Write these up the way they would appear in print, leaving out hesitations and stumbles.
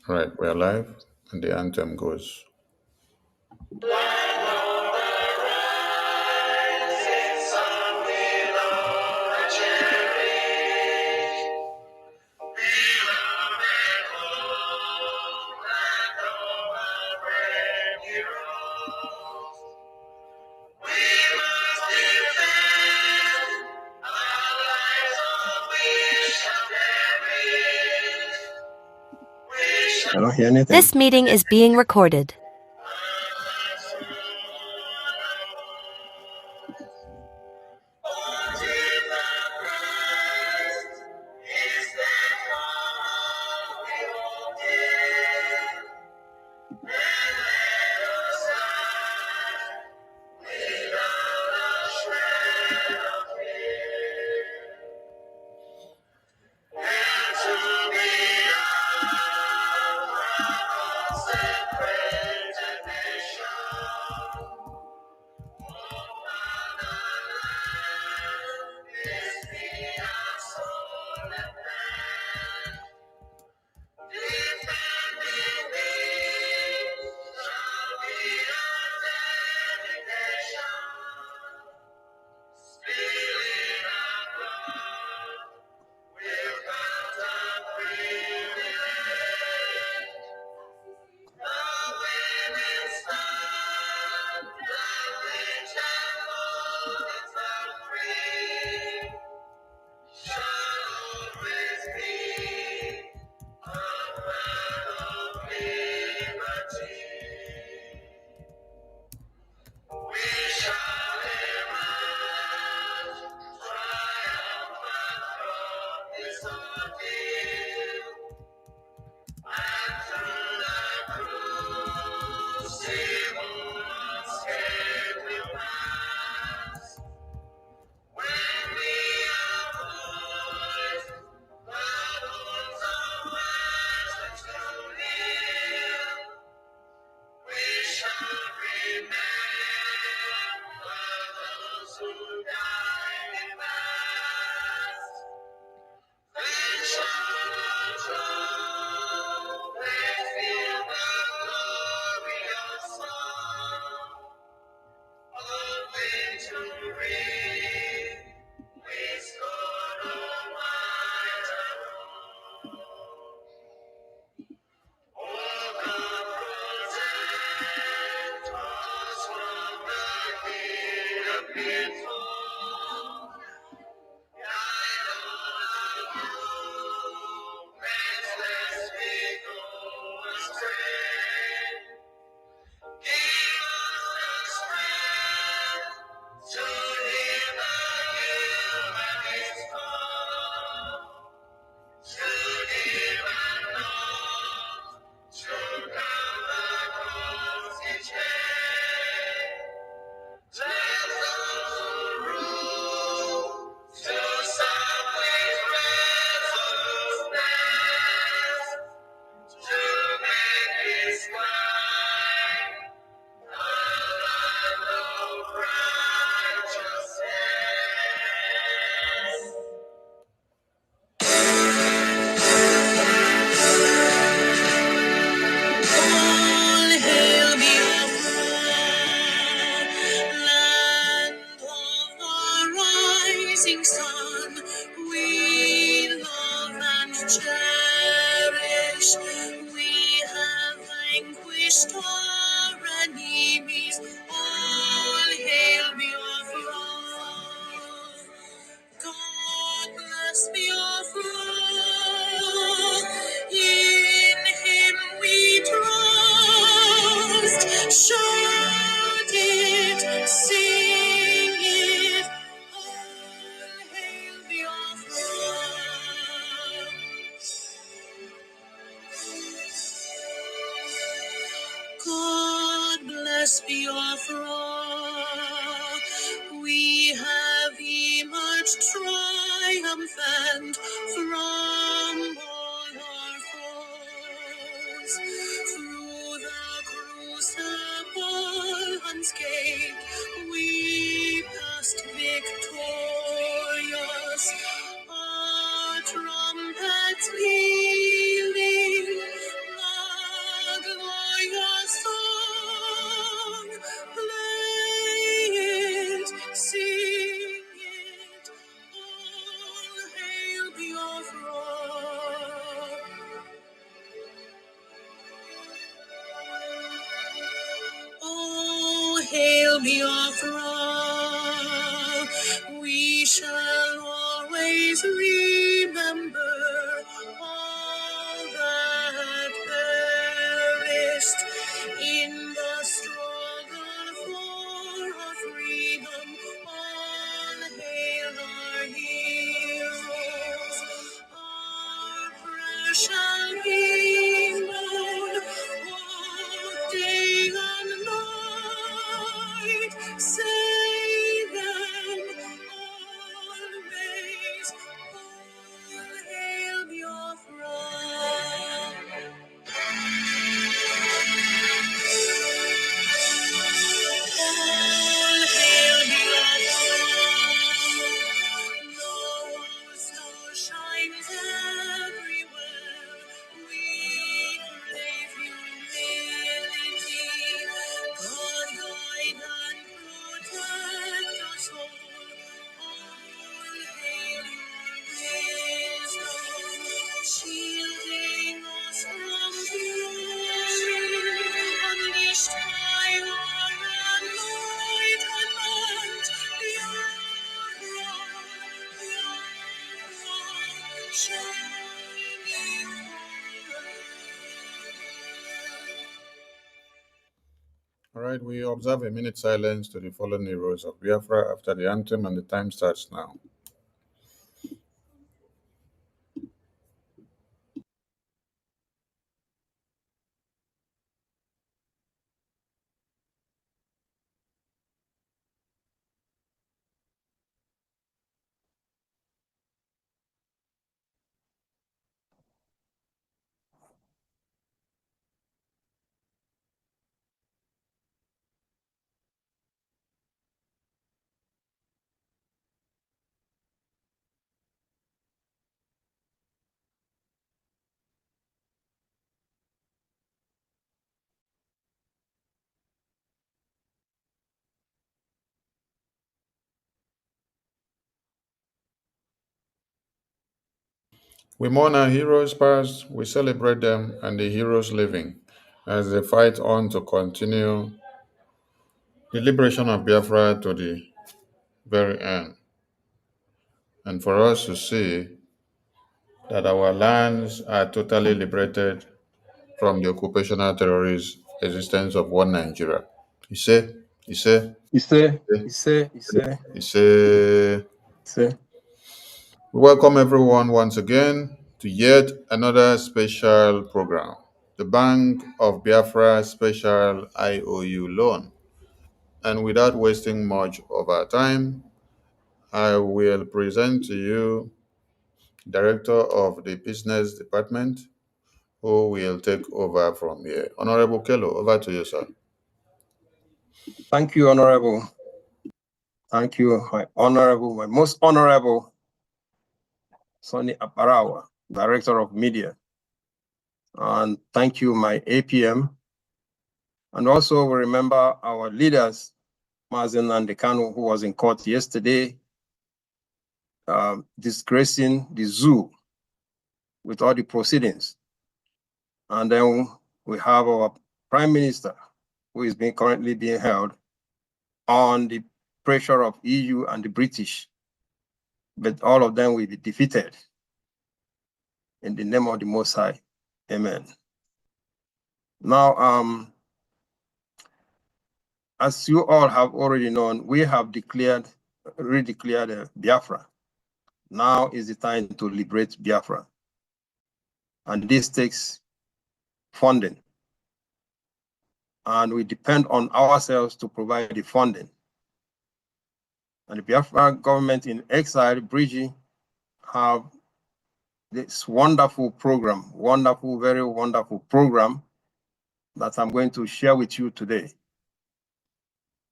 All right, we're live, and the anthem goes. I don't hear anything. This meeting is being recorded. Biafra, we shall always remember all that perished in the struggle for our freedom. All hail our heroes, our precious hero, day and night, save them always. All hail Biafra. All hail Biafra. No star shines everywhere. We crave humility. God guide and protect us all. All hail your wisdom, shielding us from fury. Unleashed by your anointed All right, we observe a minute silence to the fallen heroes of Biafra after the anthem, and the time starts now. We mourn our heroes past, we celebrate them and the heroes living as they fight on to continue the liberation of Biafra to the very end. And for us to see that our lands are totally liberated from the occupational terrorist existence of one Nigeria. You say, you say, you say, you say. We welcome everyone once again to yet another special program, the Bank of Biafra Special IOU Loan. And without wasting much of our time, I will present to you Director of the Business Department, who will take over from here. Honorable Kello, over to you, sir. Thank you, Honorable. Thank you, my most honorable Sonny Aparawa, Director of Media. And thank you, my APM. And also we remember our leaders, Mazen Nandekano, who was in court yesterday, disgracing the zoo with all the proceedings. And then we have our Prime Minister, who is currently being held on the pressure of EU and the British. But all of them will be defeated in the name of the Most High. Amen. Now, as you all have already known, we have redeclared Biafra. Now is the time to liberate Biafra. And this takes funding. And we depend on ourselves to provide the funding. And the Biafra government in exile, Brigi, have this wonderful program, very wonderful program that I'm going to share with you today.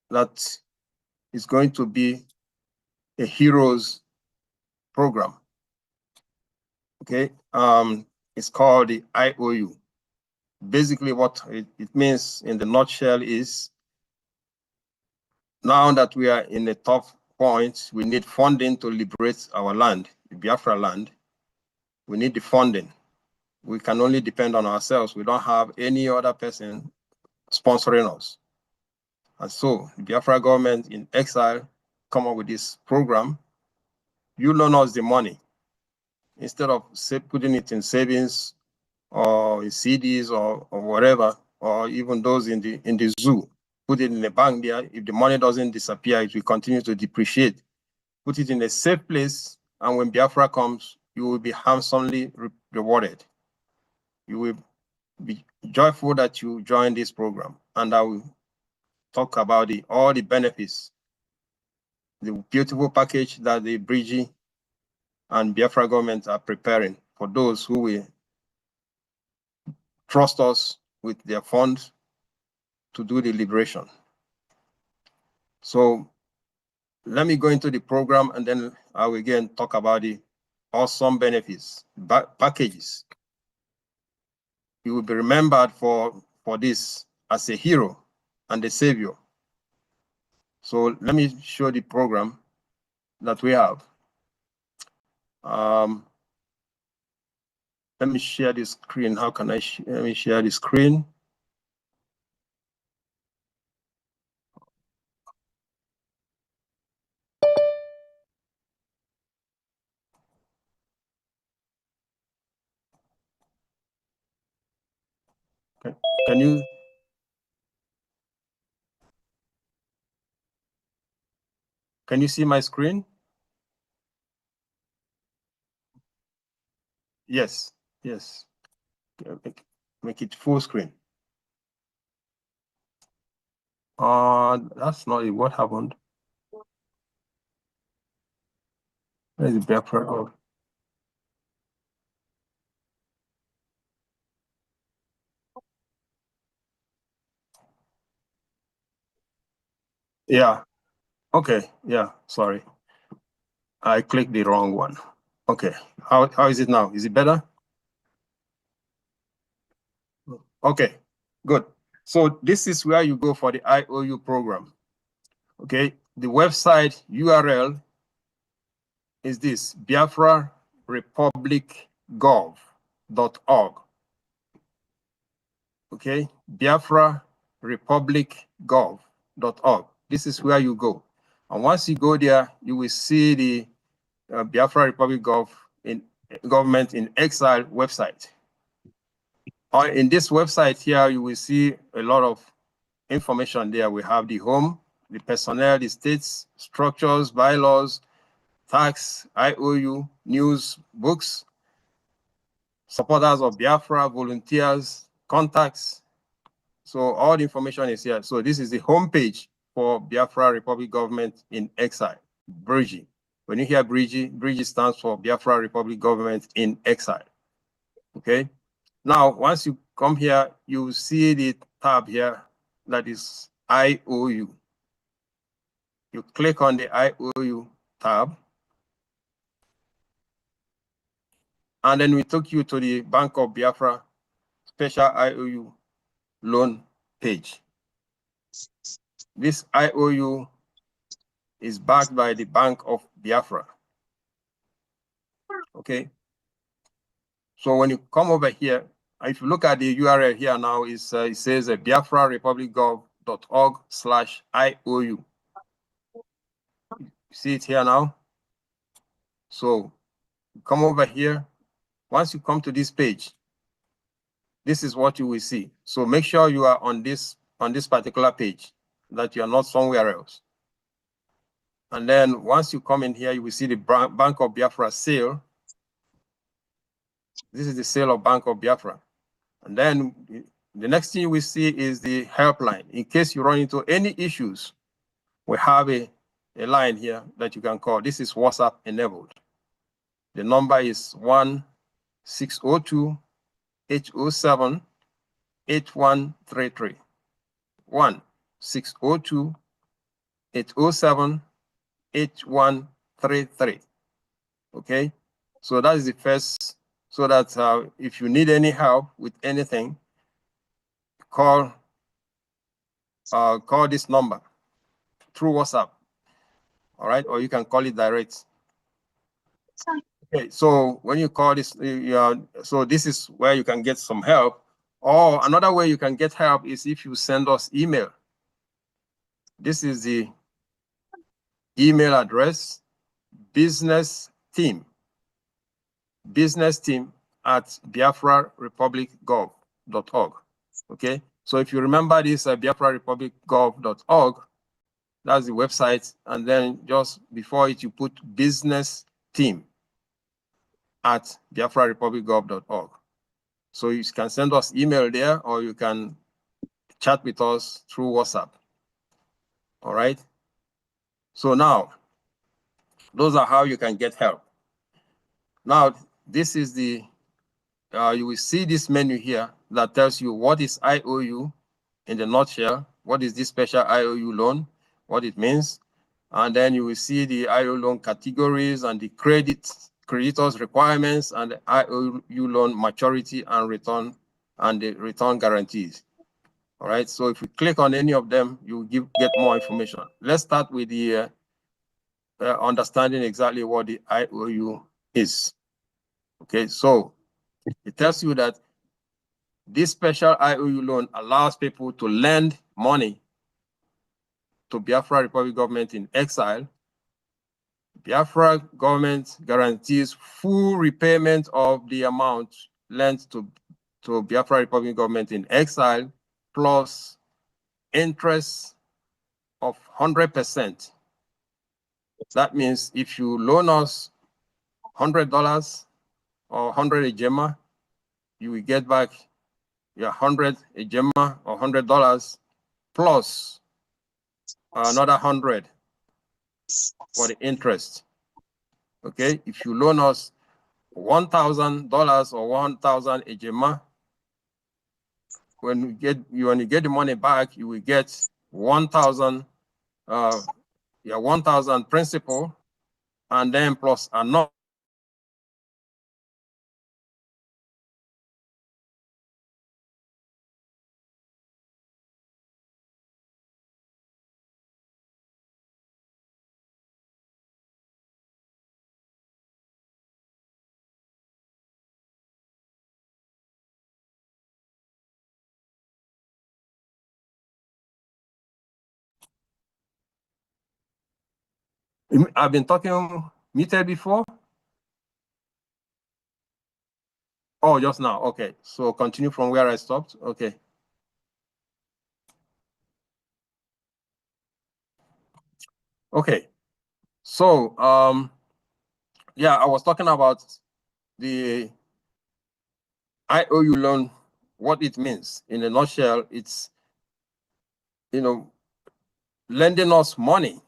That is going to be a heroes program. Okay, it's called the IOU. Basically, what it means in the nutshell is, now that we are in a tough point, we need funding to liberate our land, the Biafra land. We need the funding. We can only depend on ourselves. We don't have any other person sponsoring us. And so the Biafra government in exile come up with this program. You loan us the money instead of putting it in savings or in CDs or whatever, or even those in the zoo. Put it in the bank there. If the money doesn't disappear, it will continue to depreciate. Put it in a safe place, and when Biafra comes, you will be handsomely rewarded. You will be joyful that you joined this program, and I will talk about all the benefits, the beautiful package that the Bridgie and Biafra government are preparing for those who will trust us with their funds to do the liberation. So let me go into the program, and then I will again talk about the awesome benefits, packages. You will be remembered for this as a hero and a savior. So let me show the program that we have. Let me share the screen. How can I let me share the screen? Okay. Can you see my screen? Yes, yes. Make it full screen. That's not it. What happened? Where's the Biafra? Oh. Yeah. Okay. Yeah. Sorry. I clicked the wrong one. Okay. How is it now? Is it better? Okay. Good. So this is where you go for the IOU program. Okay. The website URL is this: biafrarepublic.gov.org. Okay. biafrarepublic.gov.org. This is where you go. And once you go there, you will see the Biafra Republic Government in Exile website. In this website here, you will see a lot of information there. We have the home, the personnel, the states, structures, bylaws, tax, IOU, news, books, supporters of Biafra, volunteers, contacts. So all the information is here. So this is the homepage for Biafra Republic Government in Exile, Bridgie. When you hear Bridgie stands for Biafra Republic Government in Exile. Okay. Now, once you come here, you see the tab here that is IOU. You click on the IOU tab, and then we took you to the Bank of Biafra Special IOU Loan page. This IOU is backed by the Bank of Biafra. Okay. So when you come over here, if you look at the URL here now, it says biafrarepublicgov.org/IOU. See it here now? So come over here. Once you come to this page, this is what you will see. So make sure you are on this particular page, that you are not somewhere else. And then once you come in here, you will see the Bank of Biafra sale. This is the sale of Bank of Biafra. And then the next thing you will see is the helpline. In case you run into any issues, we have a line here that you can call. This is WhatsApp enabled. The number is 1-602-807-8133. 1-602-807-8133. Okay, so that is the first. So that if you need any help with anything, call this number through WhatsApp. All right, or you can call it direct. Okay, so when you call this, so this is where you can get some help. Or another way you can get help is if you send us email. This is the email address, business team at biafrarepublicgov.org. Okay, so if you remember this, biafrarepublicgov.org, that's the website, and then just before it, you put business team at biafrarepublicgov.org. So you can send us email there, or you can chat with us through WhatsApp. All right. So now, those are how you can get help. Now, this is the, you will see this menu here that tells you what is IOU in the nutshell, what is this special IOU loan, what it means. And then you will see the IOU loan categories and the creditors requirements and the IOU loan maturity and return and the return guarantees. All right, so if you click on any of them, you get more information. Let's start with the understanding exactly what the IOU is. Okay, so it tells you that this special IOU loan allows people to lend money to Biafra Republic government in exile. Biafra government guarantees full repayment of the amount lent to Biafra Republic government in exile, plus interest of 100%. That means if you loan us $100 or 100 ejema, you will get back your 100 ejema or $100 plus another 100 for the interest. Okay, if you loan us $1,000 or 1,000 ejema, when you get the money back, you will get 1,000 1,000 principal, and then plus another. I've been talking muted before. Oh, just now. Okay, so continue from where I stopped. Okay. Okay. So, yeah, I was talking about the IOU loan, what it means. In a nutshell, it's, lending us money.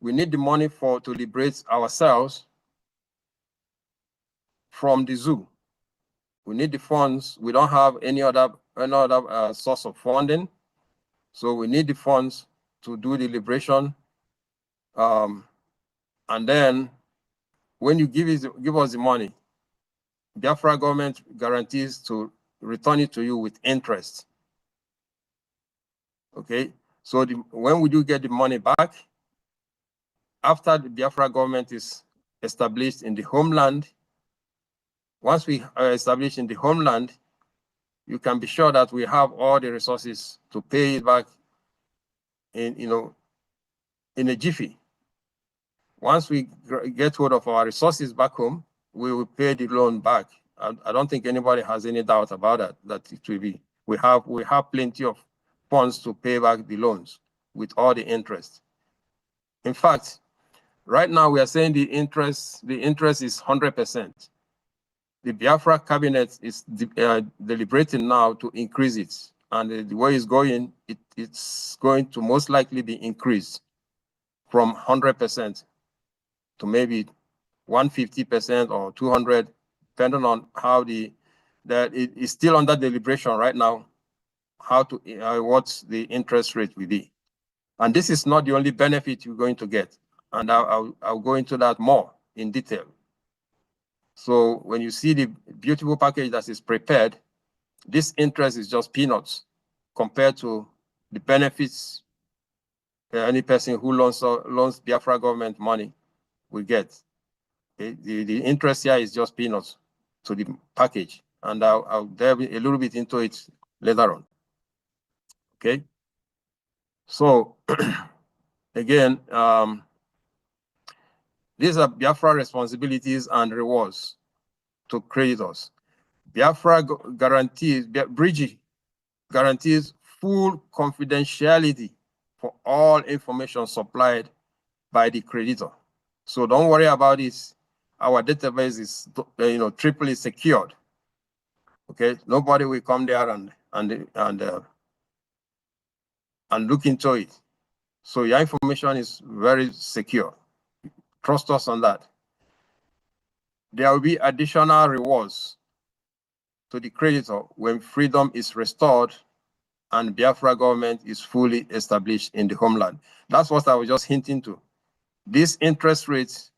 We need the money to liberate ourselves from the zoo. We need the funds. We don't have any other source of funding. So we need the funds to do the liberation. And then when you give us the money, Biafra government guarantees to return it to you with interest. Okay, so when we do get the money back, after the Biafra government is established in the homeland, once we are established in the homeland, you can be sure that we have all the resources to pay it back in a jiffy. Once we get hold of our resources back home, we will pay the loan back. I don't think anybody has any doubt about that it will be. We have plenty of funds to pay back the loans with all the interest. In fact, right now we are saying the interest is 100%. The Biafra cabinet is deliberating now to increase it. And the way it's going, it's going to most likely be increased from 100% to maybe 150% or 200, depending on how that it is still under deliberation right now, how to what the interest rate will be. And this is not the only benefit you're going to get. And I'll go into that more in detail. So when you see the beautiful package that is prepared, this interest is just peanuts compared to the benefits any person who loans Biafra government money will get. Okay? The interest here is just peanuts to the package, and I'll delve a little bit into it later on. Okay. So again, these are Biafra responsibilities and rewards to creditors. Biafra guarantees, Bridge guarantees full confidentiality for all information supplied by the creditor. So don't worry about this. Our database is, triply secured. Okay, nobody will come there and look into it. So your information is very secure. Trust us on that. There will be additional rewards to the creditor when freedom is restored and Biafra government is fully established in the homeland. That's what I was just hinting to. This interest rate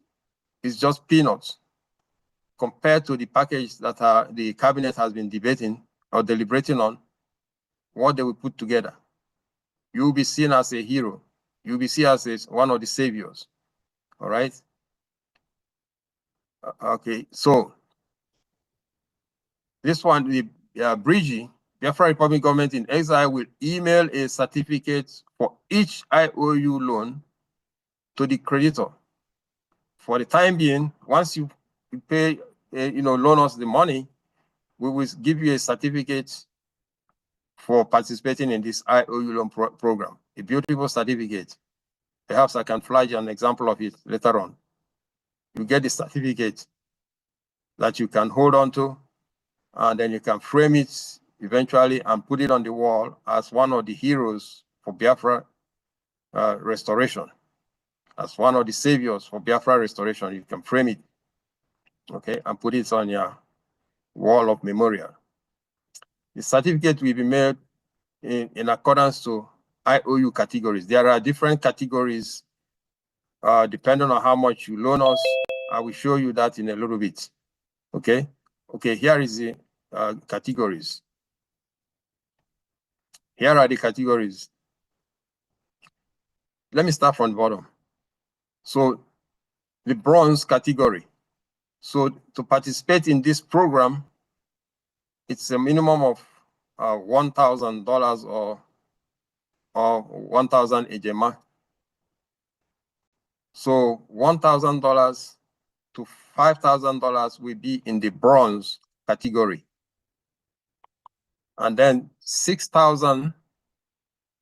is just peanuts compared to the package that the cabinet has been debating or deliberating on, what they will put together. You will be seen as a hero. You will be seen as one of the saviors. All right. Okay. So this one, the Bridgie, Biafra Republic government in exile will email a certificate for each IOU loan to the creditor. For the time being, once you pay, loan us the money, we will give you a certificate for participating in this IOU loan program. A beautiful certificate. Perhaps I can flash an example of it later on. You get the certificate that you can hold on to, and then you can frame it eventually and put it on the wall as one of the heroes for Biafra restoration. As one of the saviors for Biafra restoration, you can frame it, okay, and put it on your wall of memorial. The certificate will be made in accordance to IOU categories. There are different categories depending on how much you loan us. I will show you that in a little bit. Okay. Okay. Here is the categories. Here are the categories. Let me start from the bottom. So the bronze category. So to participate in this program, it's a minimum of $1,000 or 1,000 ejema. So $1,000 to $5,000 will be in the bronze category. And then $6,000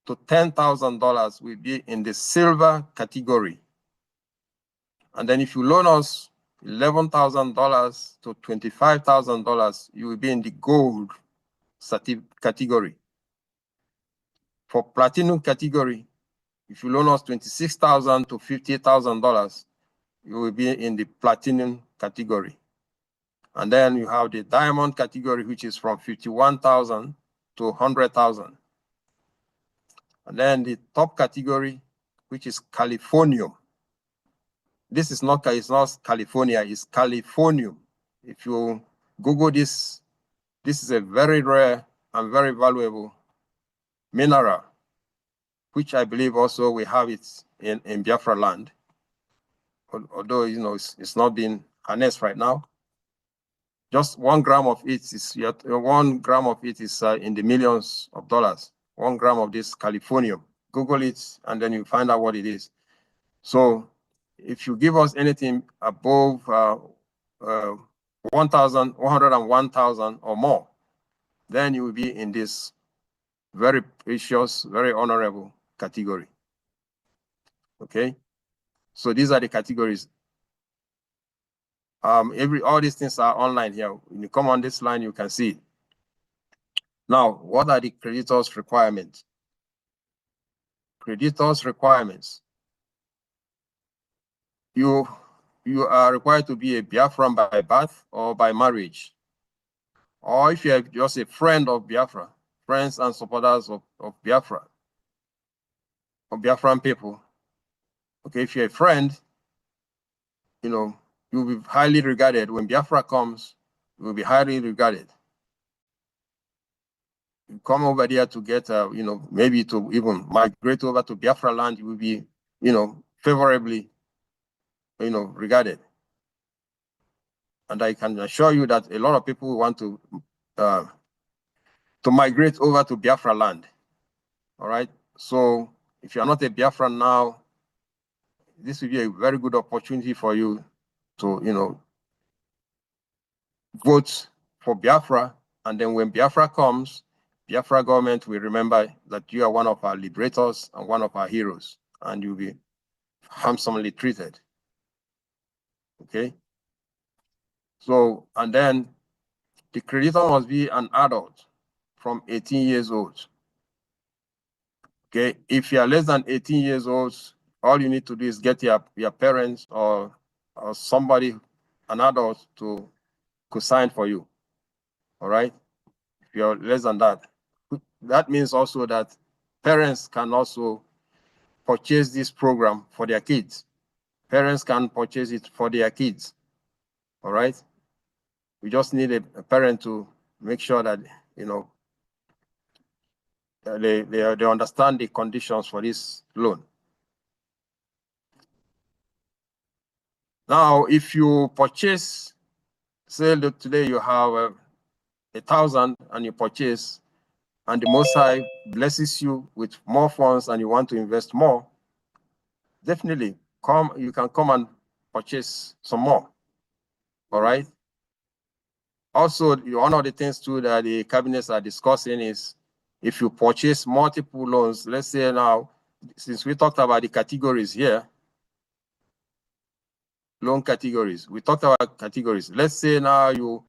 to $10,000 will be in the silver category. And then if you loan us $11,000 to $25,000, you will be in the gold category. For platinum category, if you loan us $26,000 to $50,000, you will be in the platinum category. And then you have the diamond category, which is from $51,000 to $100,000. And then the top category, which is Californium. This is not, it's not California, it's Californium. If you Google this, this is a very rare and very valuable mineral, which I believe also we have it in Biafra land. Although, it's not being harnessed right now. Just 1 gram of it is, 1 gram of it is in the millions of dollars. 1 gram of this Californium. Google it, and then you find out what it is. So if you give us anything above 101,000 or more, then you will be in this very precious, very honorable category. Okay, so these are the categories. All these things are online here. When you come on this line, you can see it. Now, what are the creditors' requirements? Creditors' requirements. You are required to be a Biafran by birth or by marriage. Or if you are just a friend of Biafra, friends and supporters of Biafra, of Biafran people. Okay, if you're a friend, you'll be highly regarded. When Biafra comes, you will be highly regarded. You come over there to get, maybe to even migrate over to Biafra land, you will be, favorably, regarded. And I can assure you that a lot of people want to migrate over to Biafra land. All right. So if you're not a Biafran now, this will be a very good opportunity for you to, vote for Biafra. And then when Biafra comes, Biafra government will remember that you are one of our liberators and one of our heroes, and you'll be handsomely treated. Okay? So, and then the creditor must be an adult from 18 years old. Okay, if you are less than 18 years old, all you need to do is get your parents or somebody, an adult, to sign for you. All right, if you're less than that, that means also that parents can also purchase this program for their kids. Parents can purchase it for their kids. All right, we just need a parent to make sure that they understand the conditions for this loan. Now, if you purchase, say that today you have 1,000 and you purchase, and the Most High blesses you with more funds and you want to invest more, definitely you can come and purchase some more. All right. Also, one of the things too that the cabinets are discussing is if you purchase multiple loans, let's say now, since we talked about the categories here, loan categories, we talked about categories. Let's say now you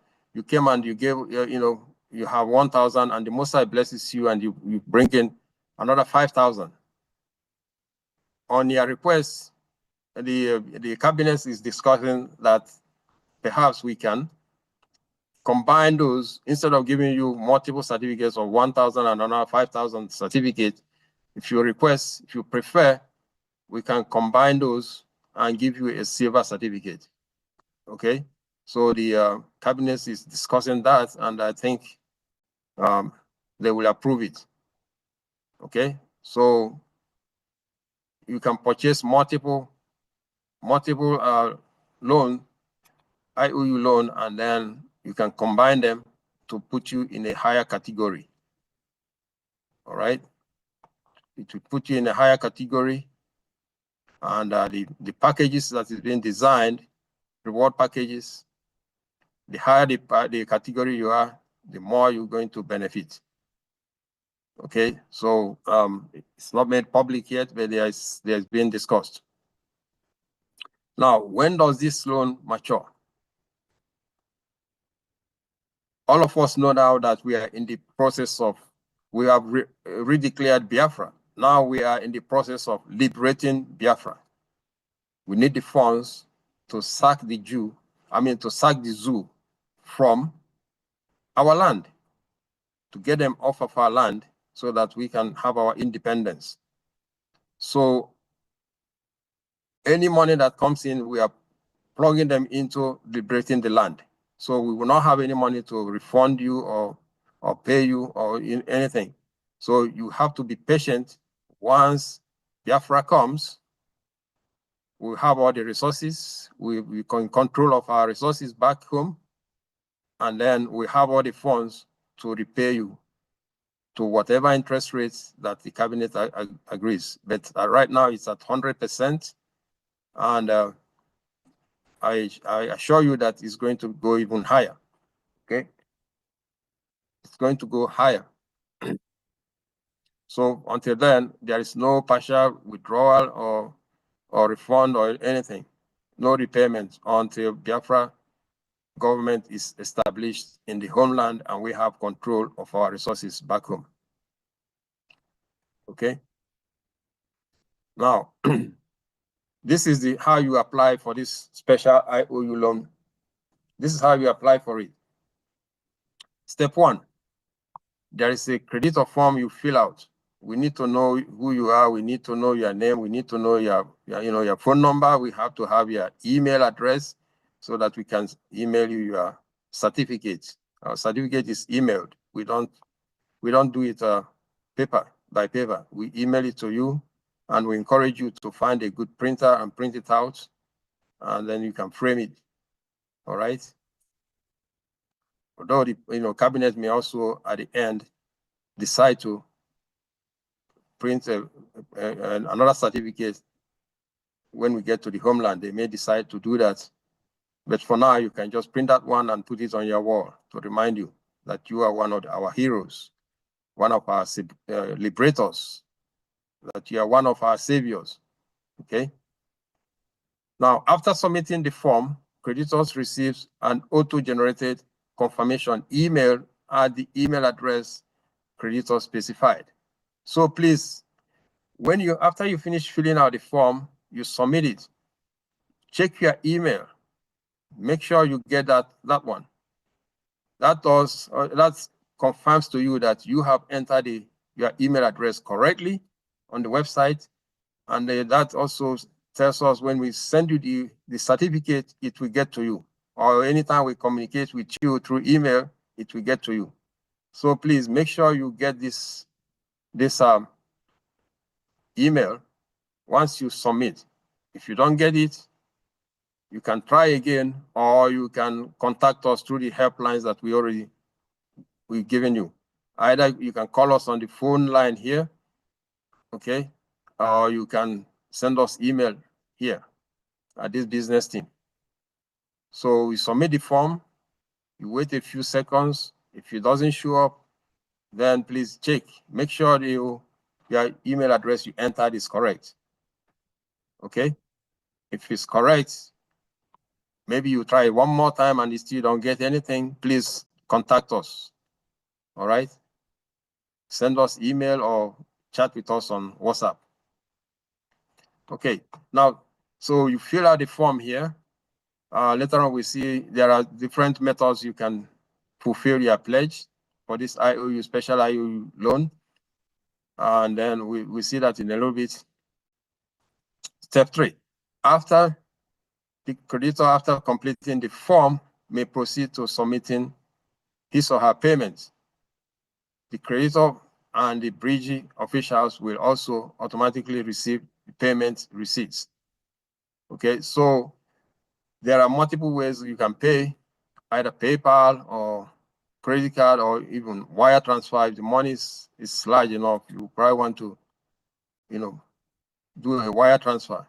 came and you gave, you have 1,000 and the Most High blesses you and you bring in another 5,000. On your request, the cabinet is discussing that perhaps we can combine those instead of giving you multiple certificates of 1,000 and another 5,000 certificates. If you request, if you prefer, we can combine those and give you a silver certificate. Okay, so the cabinet is discussing that, and I think they will approve it. Okay, so you can purchase multiple loan, IOU loan, and then you can combine them to put you in a higher category. All right, it will put you in a higher category, and the packages that is being designed, reward packages, the higher the category you are, the more you're going to benefit. Okay, so it's not made public yet, but there's been discussed. Now, when does this loan mature? All of us know now that we are in the process of, we have redeclared Biafra. Now we are in the process of liberating Biafra. We need the funds to sack the zoo from our land, to get them off of our land so that we can have our independence. So any money that comes in, we are plugging them into liberating the land. So we will not have any money to refund you or pay you or anything. So you have to be patient. Once Biafra comes, we have all the resources. We can control of our resources back home, and then we have all the funds to repay you to whatever interest rates that the cabinet agrees. But right now it's at 100%, and I assure you that it's going to go even higher. Okay, it's going to go higher. So until then, there is no partial withdrawal or refund or anything, no repayment until Biafra government is established in the homeland and we have control of our resources back home. Okay. Now, this is how you apply for this special IOU loan. This is how you apply for it. Step one, there is a creditor form you fill out. We need to know who you are. We need to know your name. We need to know your phone number. We have to have your email address so that we can email you your certificate. Our certificate is emailed. We don't do it paper by paper. We email it to you, and we encourage you to find a good printer and print it out, and then you can frame it. All right. Although the cabinet may also at the end decide to print another certificate when we get to the homeland. They may decide to do that. But for now, you can just print that one and put it on your wall to remind you that you are one of our heroes, one of our liberators, that you are one of our saviors, okay? Now, after submitting the form, creditors receives an auto-generated confirmation email at the email address creditor specified. So please, after you finish filling out the form, you submit it, check your email, make sure you get that one. That confirms to you that you have entered your email address correctly on the website, and that also tells us when we send you the certificate, it will get to you, or anytime we communicate with you through email, it will get to you. So please make sure you get this email once you submit. If you don't get it, you can try again, or you can contact us through the helplines that we've given you. Either you can call us on the phone line here, okay, or you can send us email here at this business team. So we submit the form, you wait a few seconds. If it doesn't show up, then please check. Make sure your email address you entered is correct. Okay? If it's correct, maybe you try one more time and you still don't get anything, please contact us. All right? Send us email or chat with us on WhatsApp. Okay, now, so you fill out the form here. Later on, we see there are different methods you can fulfill your pledge for this IOU, special IOU loan. And then we see that in a little bit. Step 3, after the creditor, after completing the form, may proceed to submitting his or her payment. The creditor and the bridge officials will also automatically receive the payment receipts. Okay, so there are multiple ways you can pay, either PayPal or credit card or even wire transfer. If the money is large enough, you probably want to, do a wire transfer.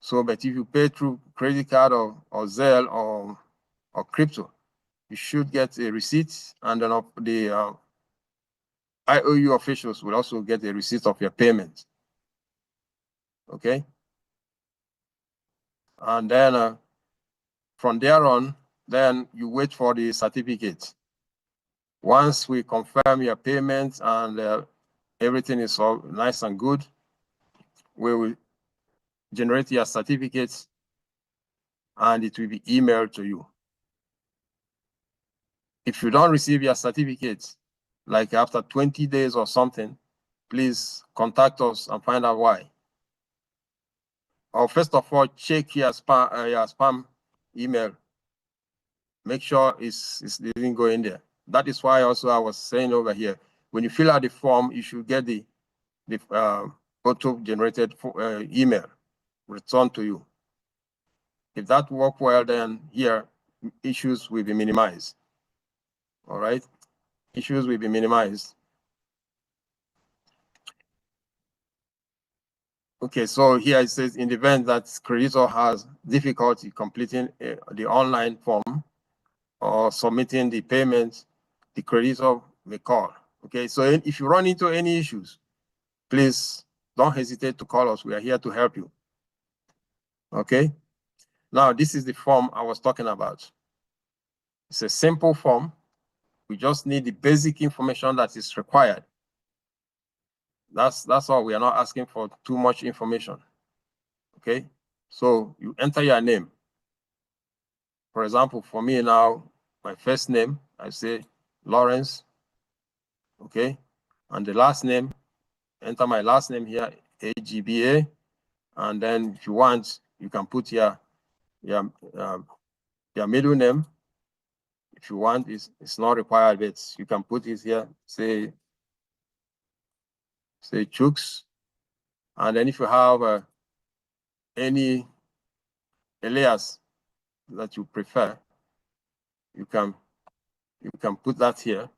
So, but if you pay through credit card or Zelle or crypto, you should get a receipt, and then the IOU officials will also get a receipt of your payment. Okay? And then from there on, then you wait for the certificate. Once we confirm your payment and everything is all nice and good, we will generate your certificates and it will be emailed to you. If you don't receive your certificates, like after 20 days or something, please contact us and find out why. Or first of all, check your spam email. Make sure it didn't go in there. That is why also I was saying over here, when you fill out the form, you should get the auto-generated email returned to you. If that works well, then here, issues will be minimized. All right? Issues will be minimized. Okay, so here it says, in the event that creditor has difficulty completing the online form or submitting the payment, the creditor may call. Okay, so if you run into any issues, please don't hesitate to call us. We are here to help you. Okay, now this is the form I was talking about. It's a simple form. We just need the basic information that is required. That's all. We are not asking for too much information. Okay, so you enter your name. For example, for me now, my first name, I say Lawrence. Okay, and the last name, enter my last name here, AGBA. And then if you want, you can put your middle name. If you want, it's not required, but you can put it here, say Chooks. And then if you have any alias that you prefer, you can put that here.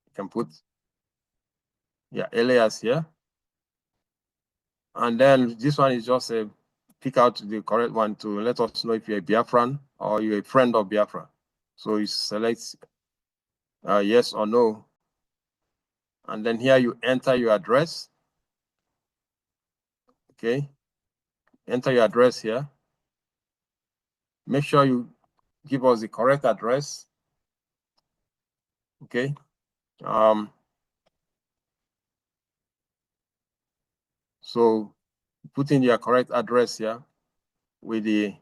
You can put your alias here. And then this one is just a pick out the correct one to let us know if you're a Biafran or you're a friend of Biafra. So you select yes or no. And then here you enter your address. Okay. Enter your address here. Make sure you give us the correct address. Okay. So put in your correct address here with the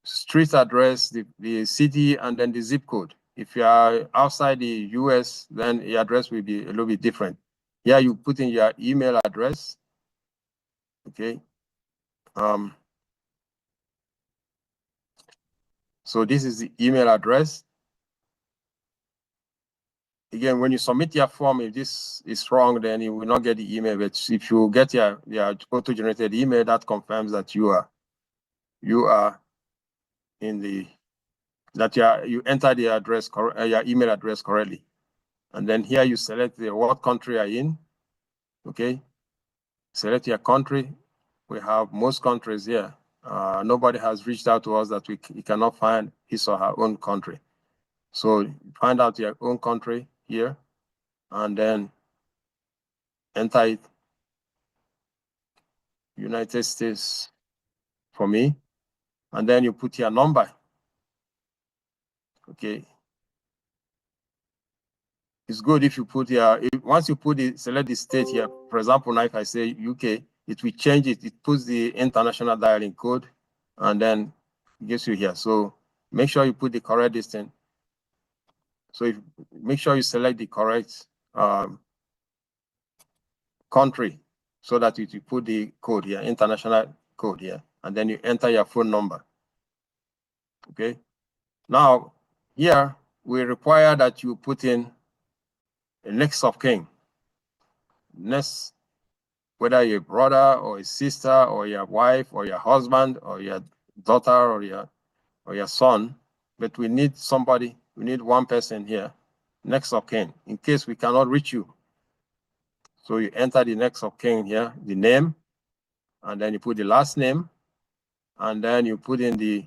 street address, the city, and then the zip code. If you are outside the US, then your address will be a little bit different. Here you put in your email address. Okay. So this is the email address. Again, when you submit your form, if this is wrong, then you will not get the email. But if you get your auto-generated email, that confirms that you are in the you enter the address, your email address correctly. And then here you select what country are in. Okay. Select your country. We have most countries here. Nobody has reached out to us that we cannot find his or her own country. So find out your own country here and then enter it. United States for me. And then you put your number. Okay. It's good if you put once you put it, select the state here. For example, now if I say UK, it will change it. It puts the international dialing code and then it gives you here. So make sure you put the correct distance. So make sure you select the correct country so that you put the code here, international code here, and then you enter your phone number. Okay. Now here we require that you put in a next of kin. Next, whether you're a brother or a sister or your wife or your husband or your daughter or your son, but we need somebody, we need one person here, next of kin, in case we cannot reach you. So you enter the next of kin here, the name, and then you put the last name, and then you put in the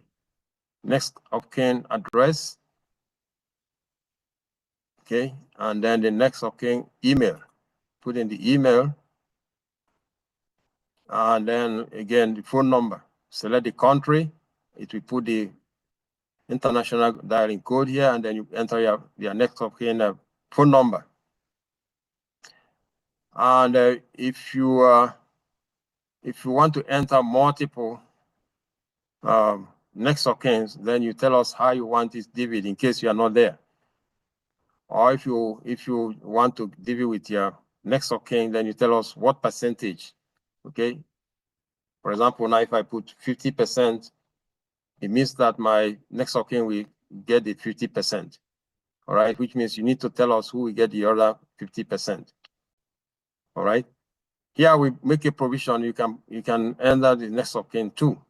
next of kin address, okay, and then the next of kin email. Put in the email, and then again the phone number. Select the country. It will put the international dialing code here, and then you enter your next of kin phone number. And if you want to enter multiple next of kin, then you tell us how you want it divided in case you are not there. Or if you want to divvy with your next of kin, then you tell us what percentage. Okay. For example, now if I put 50%, it means that my next of kin will get the 50%. All right, which means you need to tell us who will get the other 50%. All right. Here we make a provision. You can enter the next of kin too,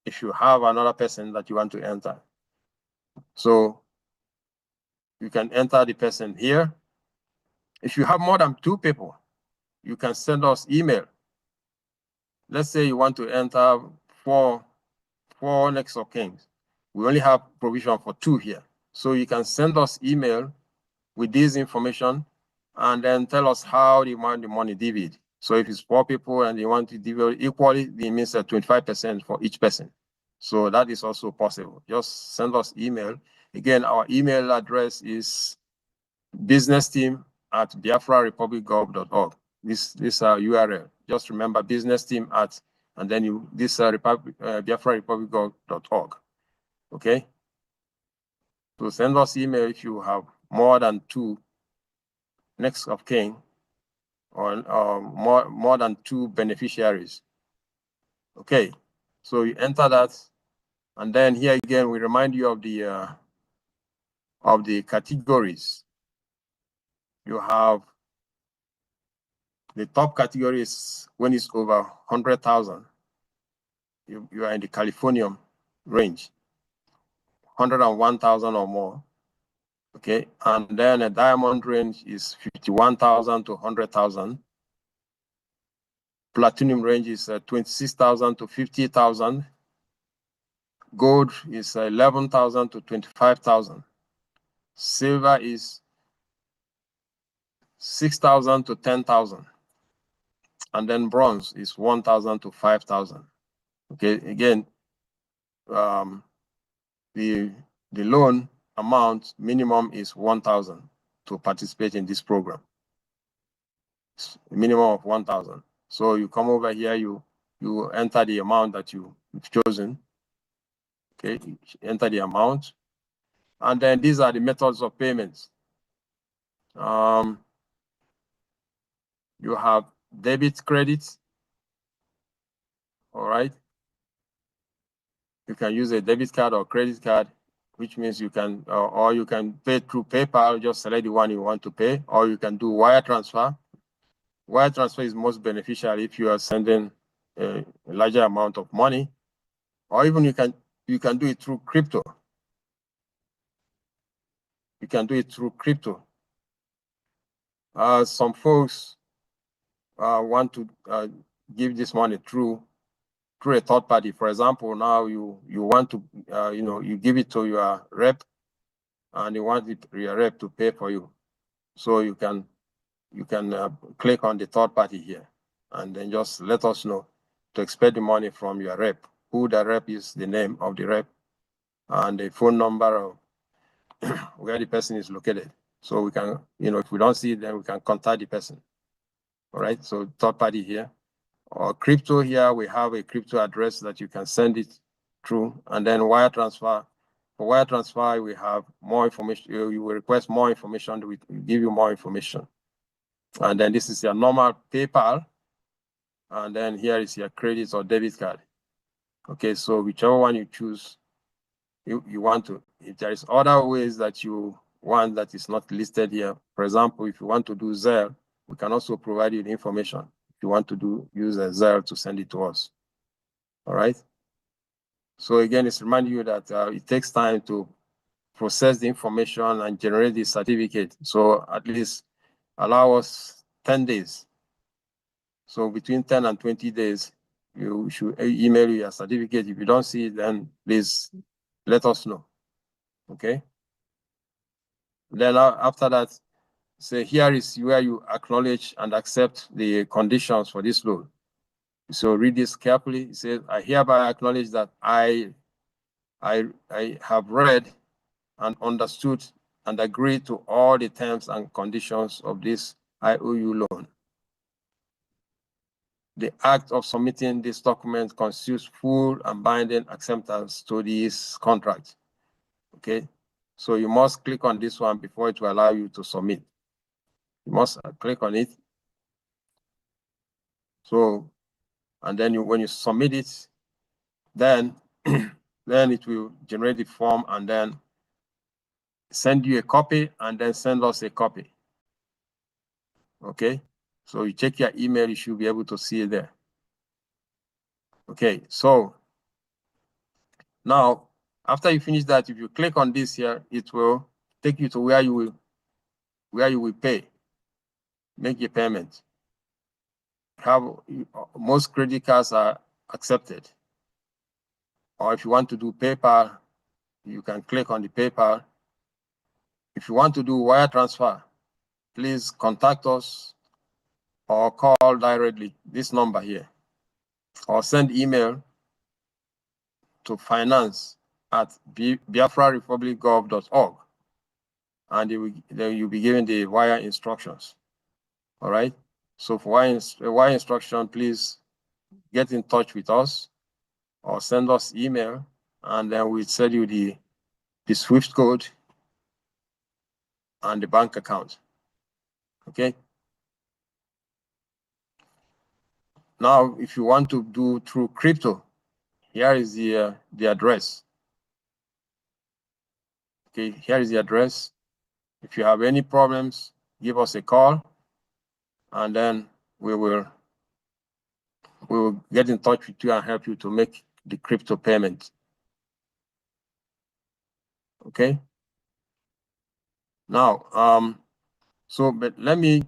if you have another person that you want to enter. So you can enter the person here. If you have more than 2 people, you can send us email. Let's say you want to enter four next of kin. We only have provision for 2 here. So you can send us email with this information and then tell us how you want the money divided. So if it's 4 people and you want to divide equally, it means 25% for each person. So that is also possible. Just send us email. Again, our email address is businessteam@biafrarepublicgov.org. This URL. Just remember businessteam@ and then biafrarepublicgov.org. Okay. So send us email if you have more than 2 next of kin or more than 2 beneficiaries. Okay. So you enter that, and then here again we remind you of the categories. You have the top categories when it's over 100,000. You are in the Californium range, 101,000 or more. Okay, and then a diamond range is 51,000 to 100,000. Platinum range is 26,000 to 50,000. Gold is 11,000 to 25,000. Silver is 6,000 to 10,000. And then bronze is 1,000 to 5,000. Okay, again, the loan amount minimum is 1,000 to participate in this program. It's a minimum of 1,000. So you come over here, you enter the amount that you've chosen. Okay, you enter the amount. And then these are the methods of payments. You have debit, credit. All right. You can use a debit card or credit card, which means you can, or you can pay through PayPal, just select the one you want to pay, or you can do wire transfer. Wire transfer is most beneficial if you are sending a larger amount of money, or even you can do it through crypto. You can do it through crypto. Some folks want to give this money through a third party. For example, now you want to, you give it to your rep, and you want your rep to pay for you. So you can click on the third party here, and then just let us know to expect the money from your rep. Who the rep is, the name of the rep, and the phone number of where the person is located. So we can, if we don't see it, then we can contact the person. All right, so third party here. Or crypto here, we have a crypto address that you can send it through, and then wire transfer. For wire transfer, we have more information. You will request more information, we give you more information. And then this is your normal PayPal, and then here is your credit or debit card. Okay, so whichever one you choose, you want to. If there is other ways that you want that is not listed here, for example, if you want to do Zelle, we can also provide you the information. If you want to use a Zelle to send it to us. All right. So again, it's reminding you that it takes time to process the information and generate the certificate. So at least allow us 10 days. So between 10 and 20 days, you should email your certificate. If you don't see it, then please let us know. Okay. Then after that, say here is where you acknowledge and accept the conditions for this loan. So read this carefully. It says, I hereby acknowledge that I have read and understood and agreed to all the terms and conditions of this IOU loan. The act of submitting this document constitutes full and binding acceptance to this contract. Okay, so you must click on this one before it will allow you to submit. You must click on it. So, and then when you submit it, then then it will generate the form and then send you a copy and then send us a copy. Okay, so you check your email, you should be able to see it there. Okay, so now after you finish that, if you click on this here, it will take you to where you will pay, make your payment. Most credit cards are accepted. Or if you want to do PayPal, you can click on the PayPal. If you want to do wire transfer, please contact us or call directly this number here, or send email to finance@biafrarepublicgov.org, and then you'll be given the wire instructions. All right. So for wire instruction, please get in touch with us or send us email, and then we'll send you the SWIFT code and the bank account. Okay. Now, if you want to do through crypto, here is the address. Okay, here is the address. If you have any problems, give us a call, and then we will get in touch with you and help you to make the crypto payment. Okay. Now, but let me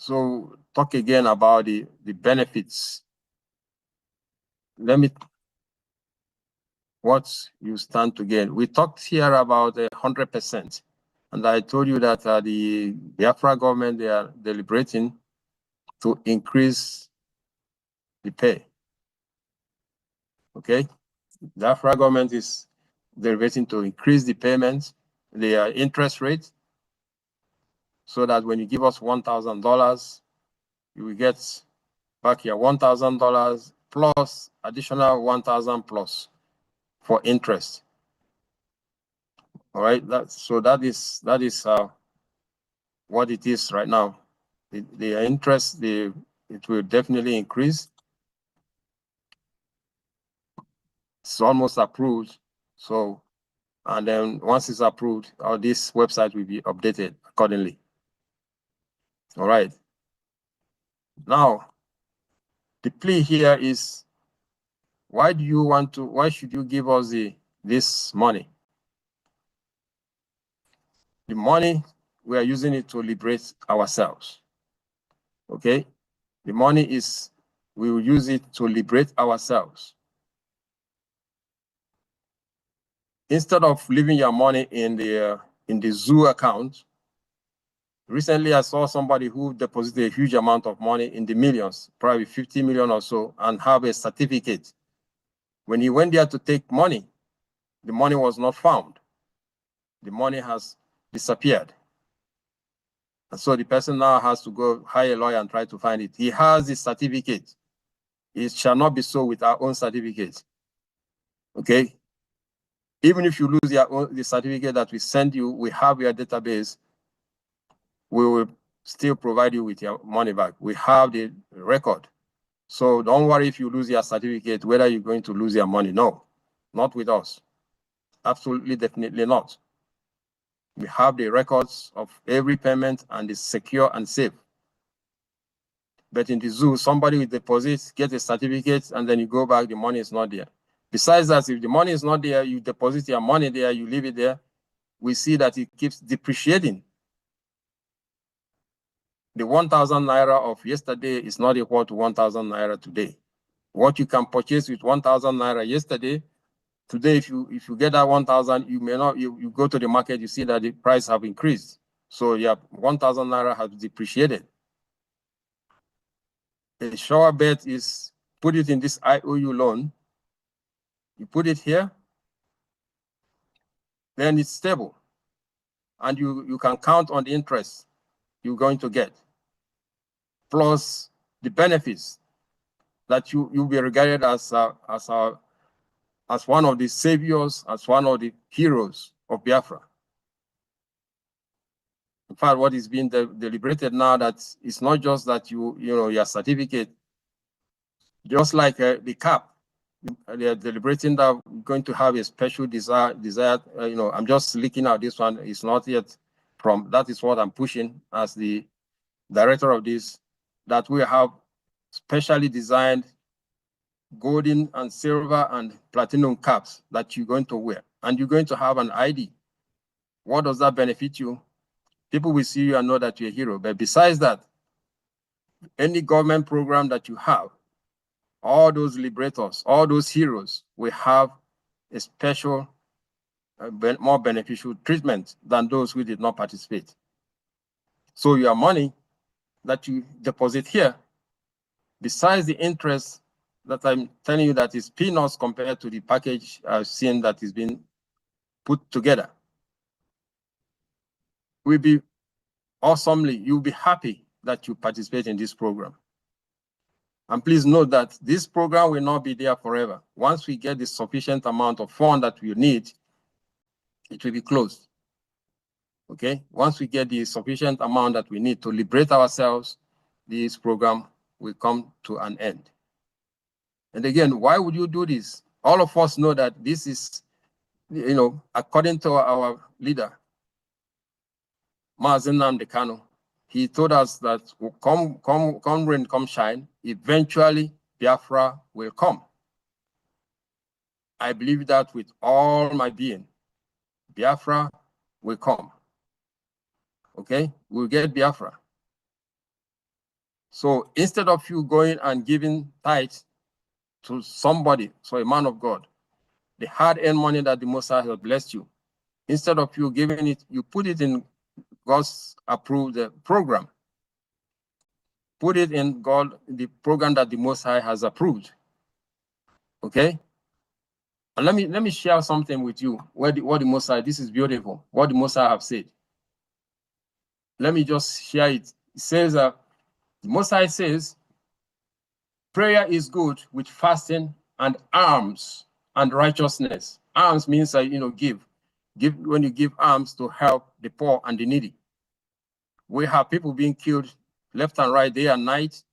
talk again about the benefits. What you stand to gain. We talked here about 100%. And I told you that the Biafra government, they are deliberating to increase the pay. Okay? The Biafra government is deliberating to increase the payments, the interest rate, so that when you give us $1,000, you will get back your $1,000 plus additional 1,000 plus for interest. All right, that is what it is right now. The interest, it will definitely increase. It's almost approved. So, and then once it's approved, this website will be updated accordingly. All right. Now, the plea here is, why should you give us this money? The money, we are using it to liberate ourselves. Okay? The money is, we will use it to liberate ourselves. Instead of leaving your money in the zoo account, recently I saw somebody who deposited a huge amount of money in the millions, probably 50 million or so, and have a certificate. When he went there to take money, the money was not found. The money has disappeared. And so the person now has to go hire a lawyer and try to find it. He has the certificate. It shall not be so with our own certificate. Okay? Even if you lose the certificate that we send you, we have your database, we will still provide you with your money back. We have the record. So don't worry if you lose your certificate, whether you're going to lose your money. No, not with us. Absolutely, definitely not. We have the records of every payment and it's secure and safe. But in the zoo, somebody will deposit, get a certificate, and then you go back, the money is not there. Besides that, if the money is not there, you deposit your money there, you leave it there, we see that it keeps depreciating. The 1,000 naira of yesterday is not equal to 1,000 naira today. What you can purchase with 1,000 naira yesterday, today, if you get that 1,000, you may not, you go to the market, you see that the price have increased. So yeah, 1,000 naira has depreciated. A sure bet is put it in this IOU loan. You put it here, then it's stable. And you can count on the interest you're going to get, plus the benefits that you'll be regarded as one of the saviors, as one of the heroes of Biafra. In fact, what is being deliberated now, that it's not just that your certificate, just like the cap, they are deliberating that we're going to have a special desire. I'm just leaking out this one. It's not yet from, that is what I'm pushing as the director of this, that we have specially designed golden and silver and platinum caps that you're going to wear, and you're going to have an ID. What does that benefit you? People will see you and know that you're a hero. But besides that, any government program that you have, all those liberators, all those heroes will have a special, more beneficial treatment than those who did not participate. So your money that you deposit here, besides the interest that I'm telling you that is peanuts compared to the package I've seen that is being put together, will be awesomely, you'll be happy that you participate in this program. And please note that this program will not be there forever. Once we get the sufficient amount of funds that we need, it will be closed. Okay? Once we get the sufficient amount that we need to liberate ourselves, this program will come to an end. And again, why would you do this? All of us know that this is, according to our leader, Mazen Nnamdi Kanu, he told us that come rain, come shine, eventually Biafra will come. I believe that with all my being. Biafra will come. Okay, we'll get Biafra. So instead of you going and giving tithes to somebody, so a man of God, the hard-earned money that the Most High has blessed you, instead of you giving it, you put it in God's approved program. Put it in the program that the Most High has approved. Okay? And let me share something with you. What the Most High, this is beautiful, what the Most High have said. Let me just share it. It says that the Most High says, prayer is good with fasting and alms and righteousness. Alms means give. When you give alms to help the poor and the needy. We have people being killed left and right, day and night.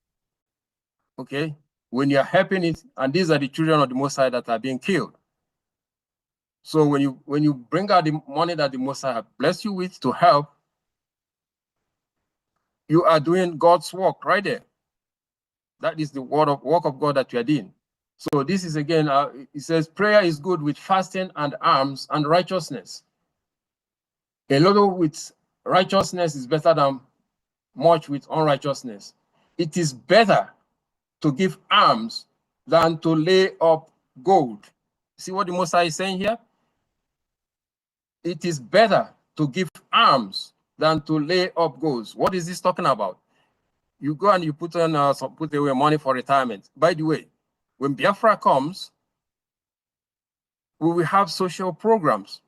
Okay, when you're helping it, and these are the children of the Most High that are being killed. So when you bring out the money that the Most High has blessed you with to help, you are doing God's work right there. That is the work of God that you are doing. So this is again, it says, prayer is good with fasting and alms and righteousness. A little with righteousness is better than much with unrighteousness. It is better to give alms than to lay up gold. See what the Most High is saying here? It is better to give alms than to lay up gold. What is this talking about? You go and you put away money for retirement. By the way, when Biafra comes, we will have social programs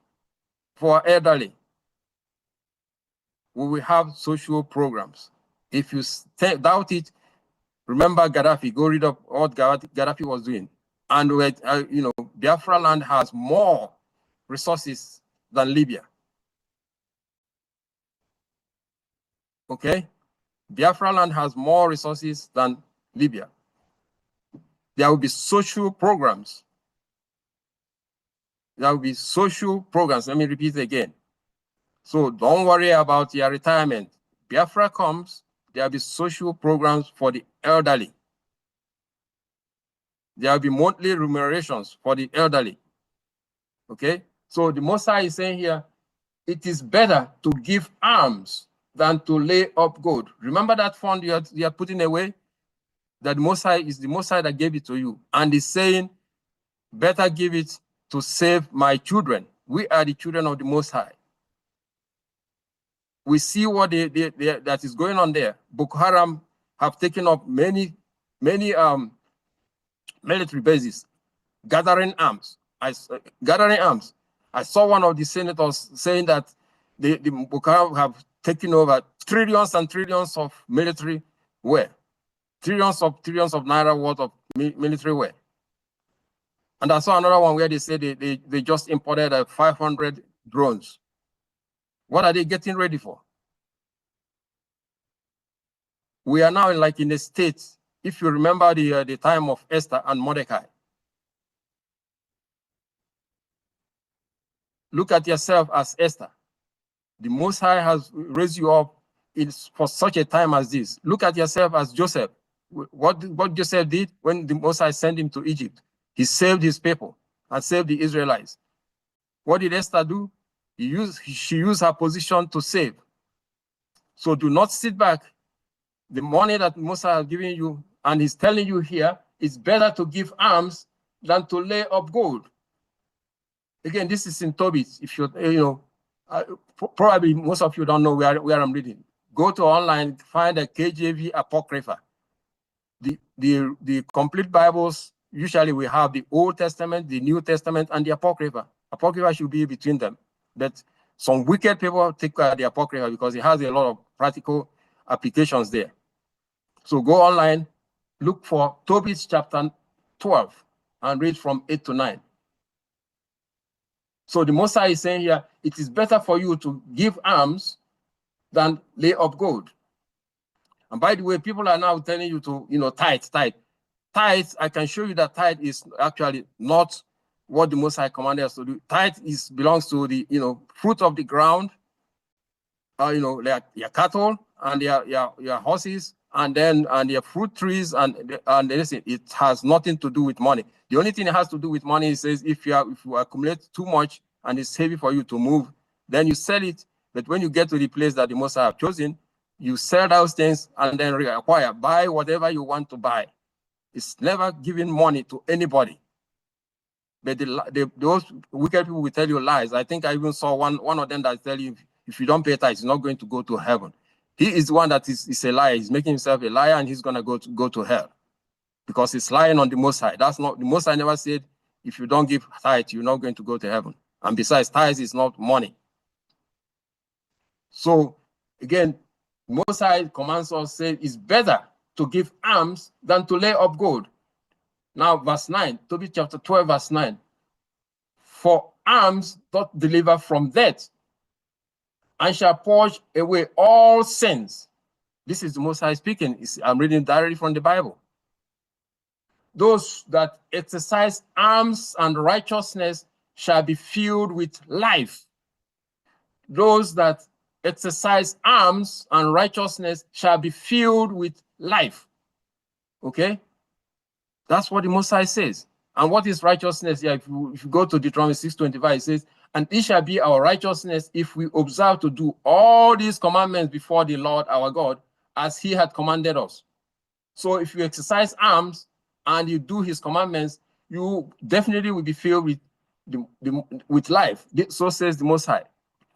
for elderly. We will have social programs. If you doubt it, remember Gaddafi. Go read up what Gaddafi was doing. And Biafra land has more resources than Libya. Okay? Biafra land has more resources than Libya. There will be social programs. There will be social programs. Let me repeat it again. So don't worry about your retirement. Biafra comes, there will be social programs for the elderly. There will be monthly remunerations for the elderly. Okay? So the Most High is saying here, it is better to give alms than to lay up gold. Remember that fund you are putting away? That Most High is the Most High that gave it to you. And he's saying, better give it to save my children. We are the children of the Most High. We see what that is going on there. Boko Haram have taken up many military bases, gathering arms. I saw one of the senators saying that the Boko Haram have taken over trillions and trillions of military wear, trillions of naira worth of military wear. And I saw another one where they said they just imported 500 drones. What are they getting ready for? We are now in a state, if you remember the time of Esther and Mordecai. Look at yourself as Esther. The Most High has raised you up for such a time as this. Look at yourself as Joseph. What Joseph did when the Most High sent him to Egypt, he saved his people and saved the Israelites. What did Esther do? She used her position to save. So do not sit back. The money that Most High has given you, and he's telling you here, it's better to give alms than to lay up gold. Again, this is in Tobit. If you probably most of you don't know where I'm reading. Go to online, find a KJV Apocrypha. The complete Bibles, usually we have the Old Testament, the New Testament, and the Apocrypha. Apocrypha should be between them. But some wicked people take the Apocrypha because it has a lot of practical applications there. So go online, look for Tobit chapter 12, and read from 8 to 9. So the Most High is saying here, it is better for you to give alms than lay up gold. And by the way, people are now telling you to, tithe. Tithe, I can show you that tithe is actually not what the Most High commanded us to do. Tithe belongs to the, fruit of the ground, like your cattle and your horses, and your fruit trees, and listen, it has nothing to do with money. The only thing it has to do with money is, says if you accumulate too much and it's heavy for you to move then you sell it. But when you get to the place that the Most High have chosen, you sell those things and then reacquire, buy whatever you want to buy. It's never giving money to anybody. But those wicked people will tell you lies. I think I even saw one of them that tell you, if you don't pay tithes, you're not going to go to heaven. He is one that is a liar. He's making himself a liar, and he's going to go to hell because he's lying on the Most High. That's not, the Most High never said, if you don't give tithe, you're not going to go to heaven. And besides, tithe is not money. So again, Most High commands us, say it's better to give alms than to lay up gold. Now, verse 9, Tobit chapter 12, verse 9. For alms doth deliver from death, and shall purge away all sins. This is the Most High speaking. I'm reading directly from the Bible. Those that exercise alms and righteousness shall be filled with life. Those that exercise alms and righteousness shall be filled with life. Okay? That's what the Most High says. And what is righteousness? Yeah, if you go to Deuteronomy 6:25, it says, and it shall be our righteousness if we observe to do all these commandments before the Lord our God, as he had commanded us. So if you exercise alms and you do his commandments, you definitely will be filled with life. So says the Most High.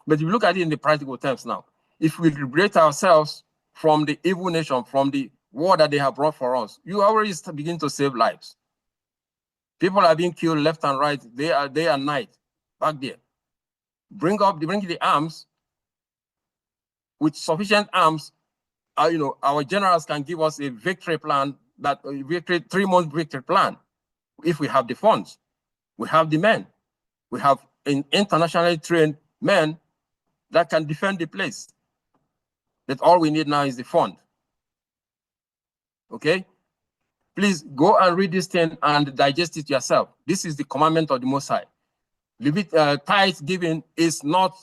But if you look at it in the practical terms now, if we liberate ourselves from the evil nation, from the war that they have brought for us, you already begin to save lives. People are being killed left and right, day and night, back there. Bring the arms. With sufficient arms, our generals can give us a victory plan, that 3-month victory plan. If we have the funds, we have the men, we have internationally trained men that can defend the place. That all we need now is the fund. Okay? Please go and read this thing and digest it yourself. This is the commandment of the Most High. Tithe giving is not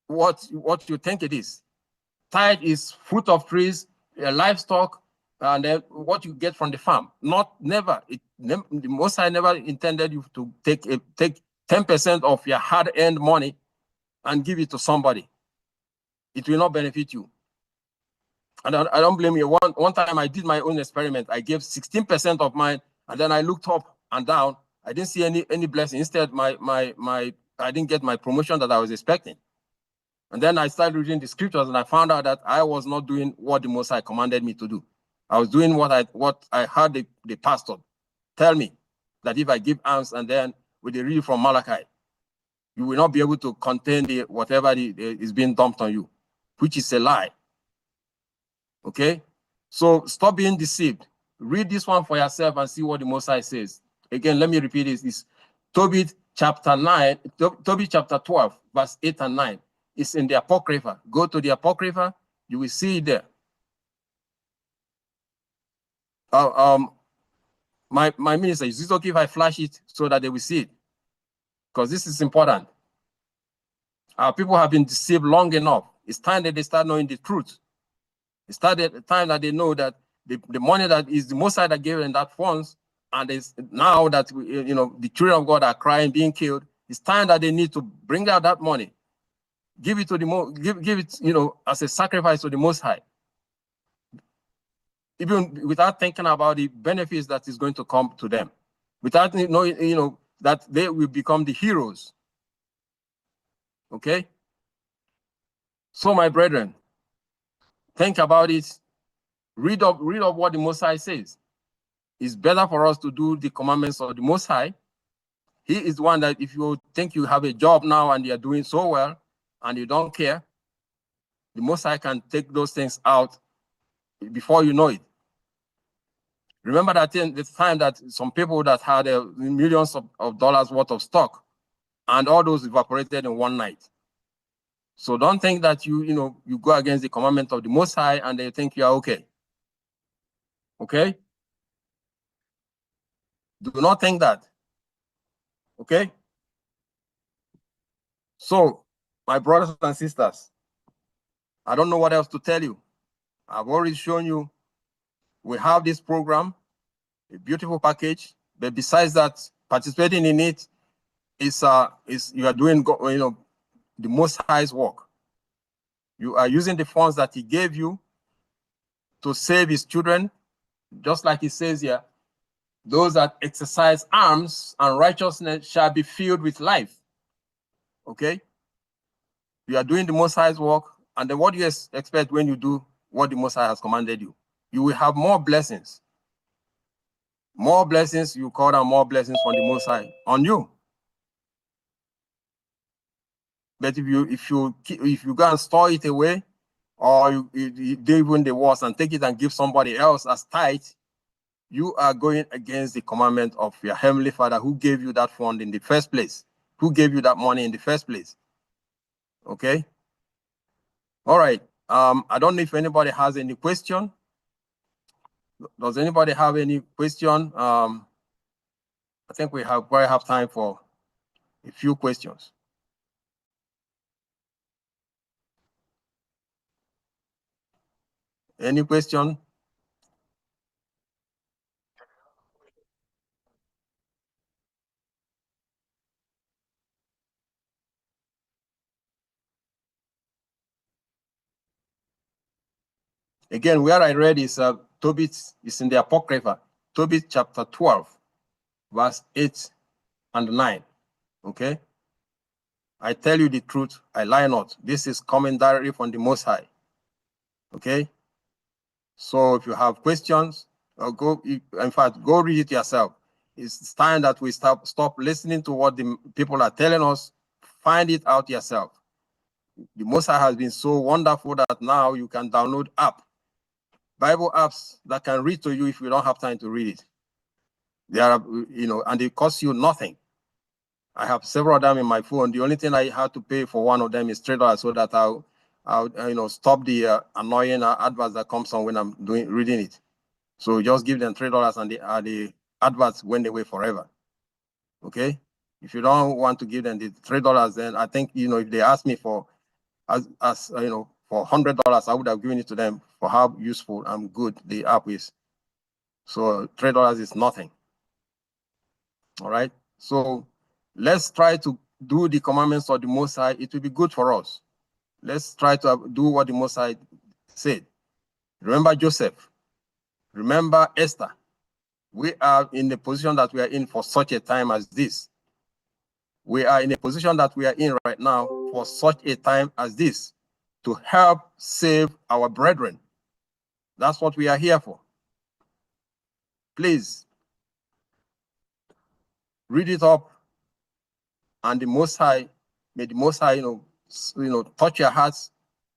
what you think it is. Tithe is fruit of trees, livestock, and then what you get from the farm. Never. The Most High never intended you to take 10% of your hard-earned money and give it to somebody. It will not benefit you. And I don't blame you. One time I did my own experiment. I gave 16% of mine, and then I looked up and down. I didn't see any blessing. Instead, I didn't get my promotion that I was expecting. And then I started reading the scriptures, and I found out that I was not doing what the Most High commanded me to do. I was doing what I heard the pastor tell me, that if I give alms and then with the read from Malachi, you will not be able to contain whatever is being dumped on you, which is a lie. Okay? So stop being deceived. Read this one for yourself and see what the Most High says. Again, let me repeat this. It's Tobit chapter 12, verse 8 and 9. It's in the Apocrypha. Go to the Apocrypha, you will see it there. My minister, is it okay if I flash it so that they will see it? Because this is important. Our people have been deceived long enough. It's time that they start knowing the truth. It's time that they know that the money that is the Most High that gave them that funds, and it's now that the children of God are crying, being killed. It's time that they need to bring out that money, give it to give it as a sacrifice to the Most High, even without thinking about the benefits that is going to come to them, without knowing that they will become the heroes. Okay. So my brethren, think about it. Read up what the Most High says. It's better for us to do the commandments of the Most High. He is the one that if you think you have a job now and you're doing so well and you don't care, the Most High can take those things out before you know it. Remember that the time that some people that had millions of dollars worth of stock, and all those evaporated in one night. So don't think that you go against the commandment of the Most High and they think you are okay. Okay? Do not think that. Okay? So, my brothers and sisters, I don't know what else to tell you. I've already shown you we have this program, a beautiful package, but besides that, participating in it is you are doing the Most High's work. You are using the funds that he gave you to save his children, just like he says here, those that exercise arms and righteousness shall be filled with life. Okay? You are doing the Most High's work, and then what do you expect when you do what the Most High has commanded you? You will have more blessings. More blessings, you call them more blessings from the Most High on you. But if you go and store it away, or you do even the worst and take it and give somebody else as tithe, you are going against the commandment of your Heavenly Father who gave you that fund in the first place, who gave you that money in the first place. Okay? All right. I don't know if anybody has any question. Does anybody have any question? I think we probably have time for a few questions. Any question? Again, where I read is Tobit is in the Apocrypha, Tobit chapter 12, verse 8 and 9. Okay? I tell you the truth, I lie not. This is coming directly from the Most High. Okay? So if you have questions, go read it yourself. It's time that we stop listening to what the people are telling us. Find it out yourself. The Most High has been so wonderful that now you can download Bible apps that can read to you if you don't have time to read it. They are, and they cost you nothing. I have several of them in my phone. The only thing I had to pay for one of them is $3 so that I'll stop the annoying adverts that comes on when I'm reading it. So just give them $3 and the adverts went away forever. Okay? If you don't want to give them the $3, then I think if they ask me for for $100, I would have given it to them for how useful and good the app is. So $3 is nothing. All right. So let's try to do the commandments of the Most High. It will be good for us. Let's try to do what the Most High said. Remember Joseph. Remember Esther. We are in the position that we are in for such a time as this. We are in a position that we are in right now for such a time as this, to help save our brethren. That's what we are here for. Please read it up, and the Most High, may the Most High, touch your hearts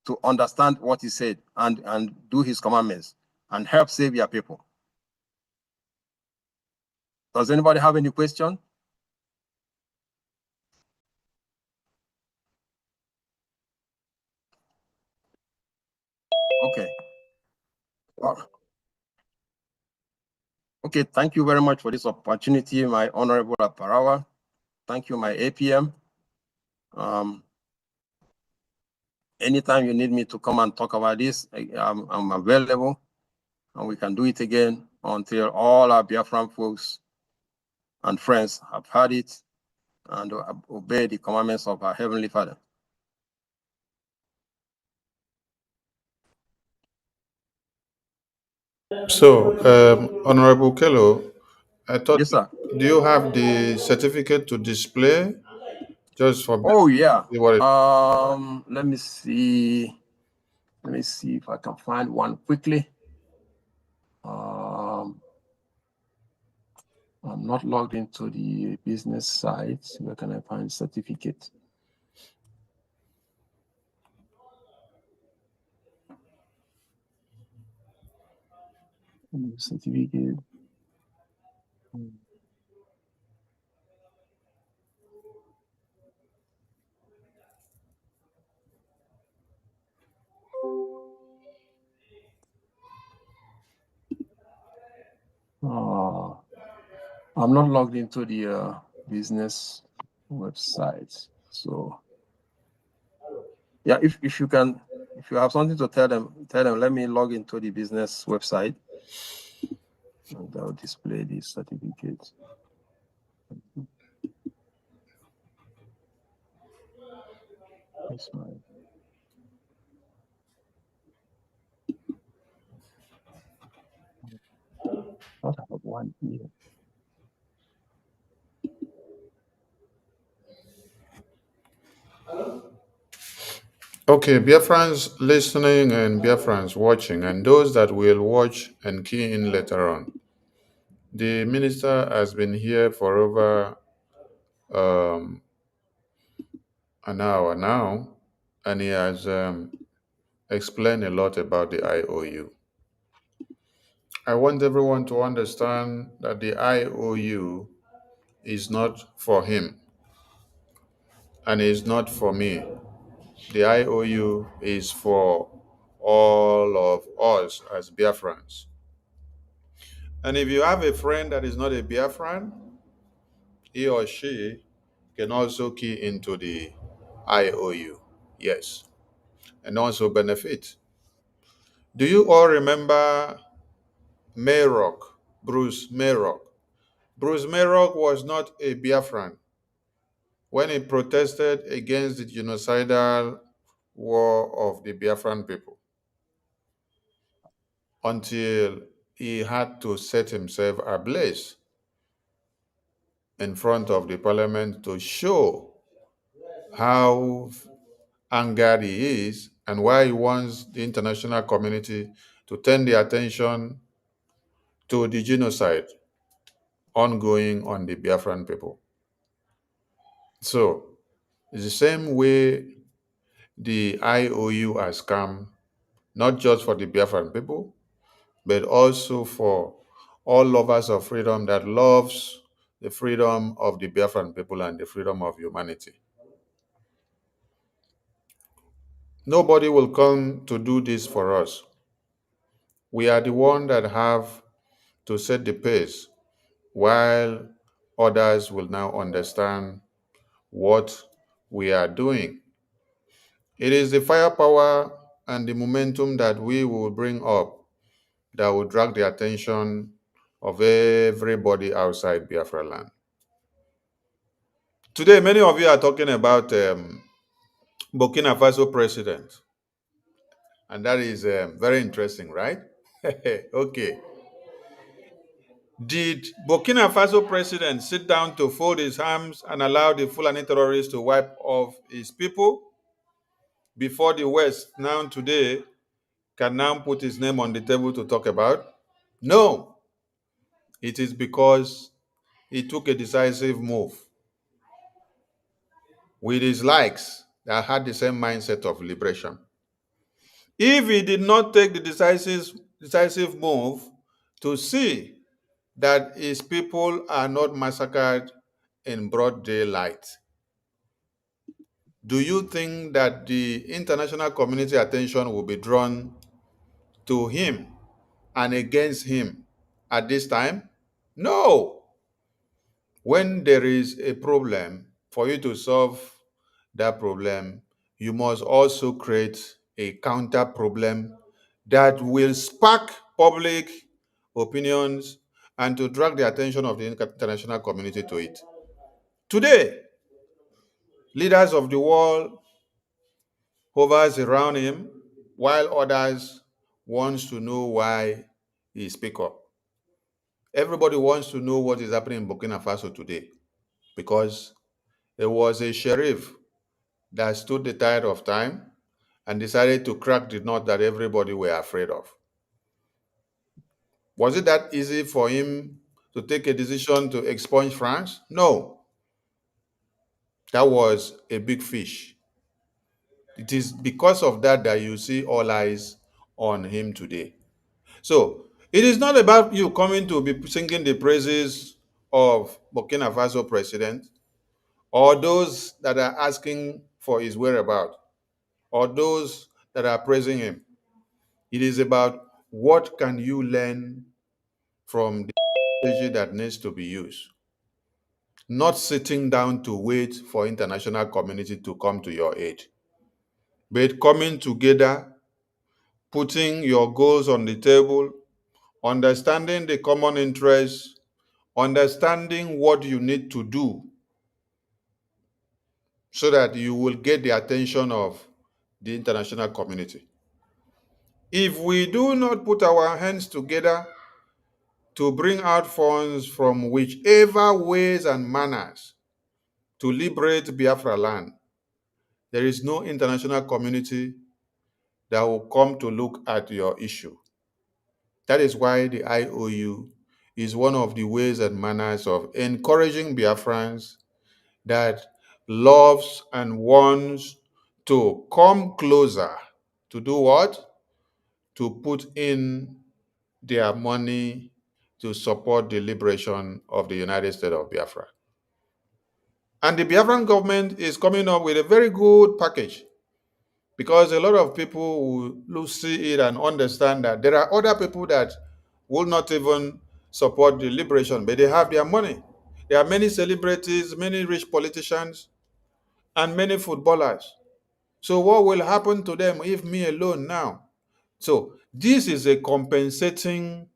to understand what he said and do his commandments and help save your people. Does anybody have any question? Okay. Okay, thank you very much for this opportunity, my Honorable Aparawa. Thank you, my APM. Anytime you need me to come and talk about this, I'm available, and we can do it again until all our Biafran folks and friends have heard it and obey the commandments of our Heavenly Father. So, Honorable Kello, I thought, Yes, sir. do you have the certificate to display just for? Oh, yeah. What Let me see. Let me see if I can find one quickly. I'm not logged into the business site. Where can I find certificate? Certificate. I'm not logged into the business website. So yeah, if you have something to tell them, let me log into the business website and I'll display the certificate. That's my- Not about 1 year. Okay, Biafrans listening and Biafrans watching, and those that will watch and key in later on. The minister has been here for over um, an hour now, and he has explained a lot about the IOU. I want everyone to understand that the IOU is not for him and is not for me. The IOU is for all of us as Biafrans. And if you have a friend that is not a Biafran, he or she can also key into the IOU. Yes. And also benefit. Do you all remember Mayrock, Bruce Mayrock? Bruce Mayrock was not a Biafran when he protested against the genocidal war of the Biafran people until he had to set himself ablaze in front of the parliament to show how angered he is and why he wants the international community to turn the attention to the genocide ongoing on the Biafran people. So it's the same way the IOU has come, not just for the Biafran people, but also for all lovers of freedom that loves the freedom of the Biafran people and the freedom of humanity. Nobody will come to do this for us. We are the one that have to set the pace while others will now understand what we are doing. It is the firepower and the momentum that we will bring up that will drag the attention of everybody outside Biafra land. Today, many of you are talking about Burkina Faso president, and that is very interesting, right? Okay. Did Burkina Faso president sit down to fold his arms and allow the Fulani terrorists to wipe off his people before the West now today can now put his name on the table to talk about? No, it is because he took a decisive move with his likes that had the same mindset of liberation. If he did not take the decisive move to see that his people are not massacred in broad daylight, do you think that the international community attention will be drawn to him and against him at this time? No. When there is a problem, for you to solve that problem, you must also create a counter problem that will spark public opinions and to drag the attention of the international community to it. Today, leaders of the world hovers around him while others wants to know why he speak up. Everybody wants to know what is happening in Burkina Faso today because there was a sheriff that stood the tide of time and decided to crack the nut that everybody were afraid of. Was it that easy for him to take a decision to expunge France? No. That was a big fish. It is because of that that you see all eyes on him today. So it is not about you coming to be singing the praises of Burkina Faso president or those that are asking for his whereabouts or those that are praising him. It is about what can you learn from the strategy that needs to be used. Not sitting down to wait for international community to come to your aid, but coming together, putting your goals on the table, understanding the common interests, understanding what you need to do so that you will get the attention of the international community. If we do not put our hands together to bring out funds from whichever ways and manners to liberate Biafra land, there is no international community that will come to look at your issue. That is why the IOU is one of the ways and manners of encouraging Biafrans that loves and wants to come closer to do what? To put in their money to support the liberation of the United States of Biafra. And the Biafran government is coming up with a very good package, because a lot of people will see it and understand that there are other people that will not even support the liberation, but they have their money. There are many celebrities, many rich politicians, and many footballers. So what will happen to them if me alone now? So this is a compensating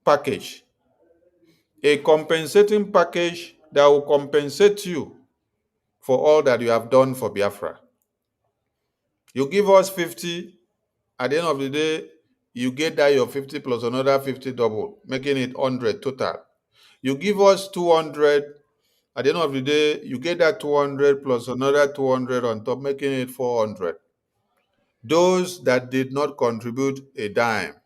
package. A compensating package that will compensate you for all that you have done for Biafra. You give us 50, at the end of the day, you get that your 50 plus another 50 double, making it 100 total. You give us 200, at the end of the day, you get that 200 plus another 200 on top, making it 400. Those that did not contribute a dime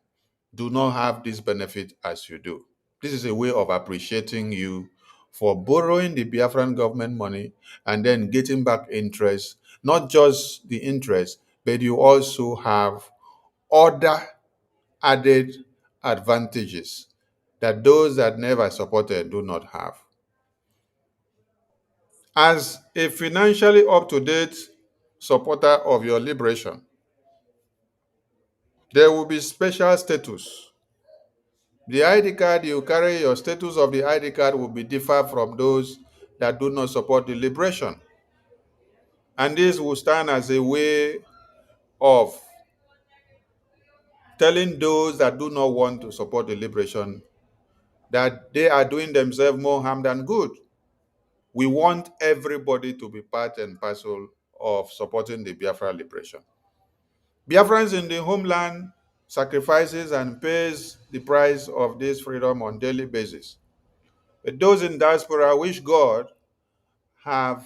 do not have this benefit as you do. This is a way of appreciating you for borrowing the Biafran government money and then getting back interest, not just the interest, but you also have other added advantages that those that never supported do not have. As a financially up-to-date supporter of your liberation, there will be special status. The ID card you carry, your status of the ID card will be different from those that do not support the liberation. And this will stand as a way of telling those that do not want to support the liberation that they are doing themselves more harm than good. We want everybody to be part and parcel of supporting the Biafra liberation. Biafrans in the homeland sacrifices and pays the price of this freedom on a daily basis. But those in diaspora wish God have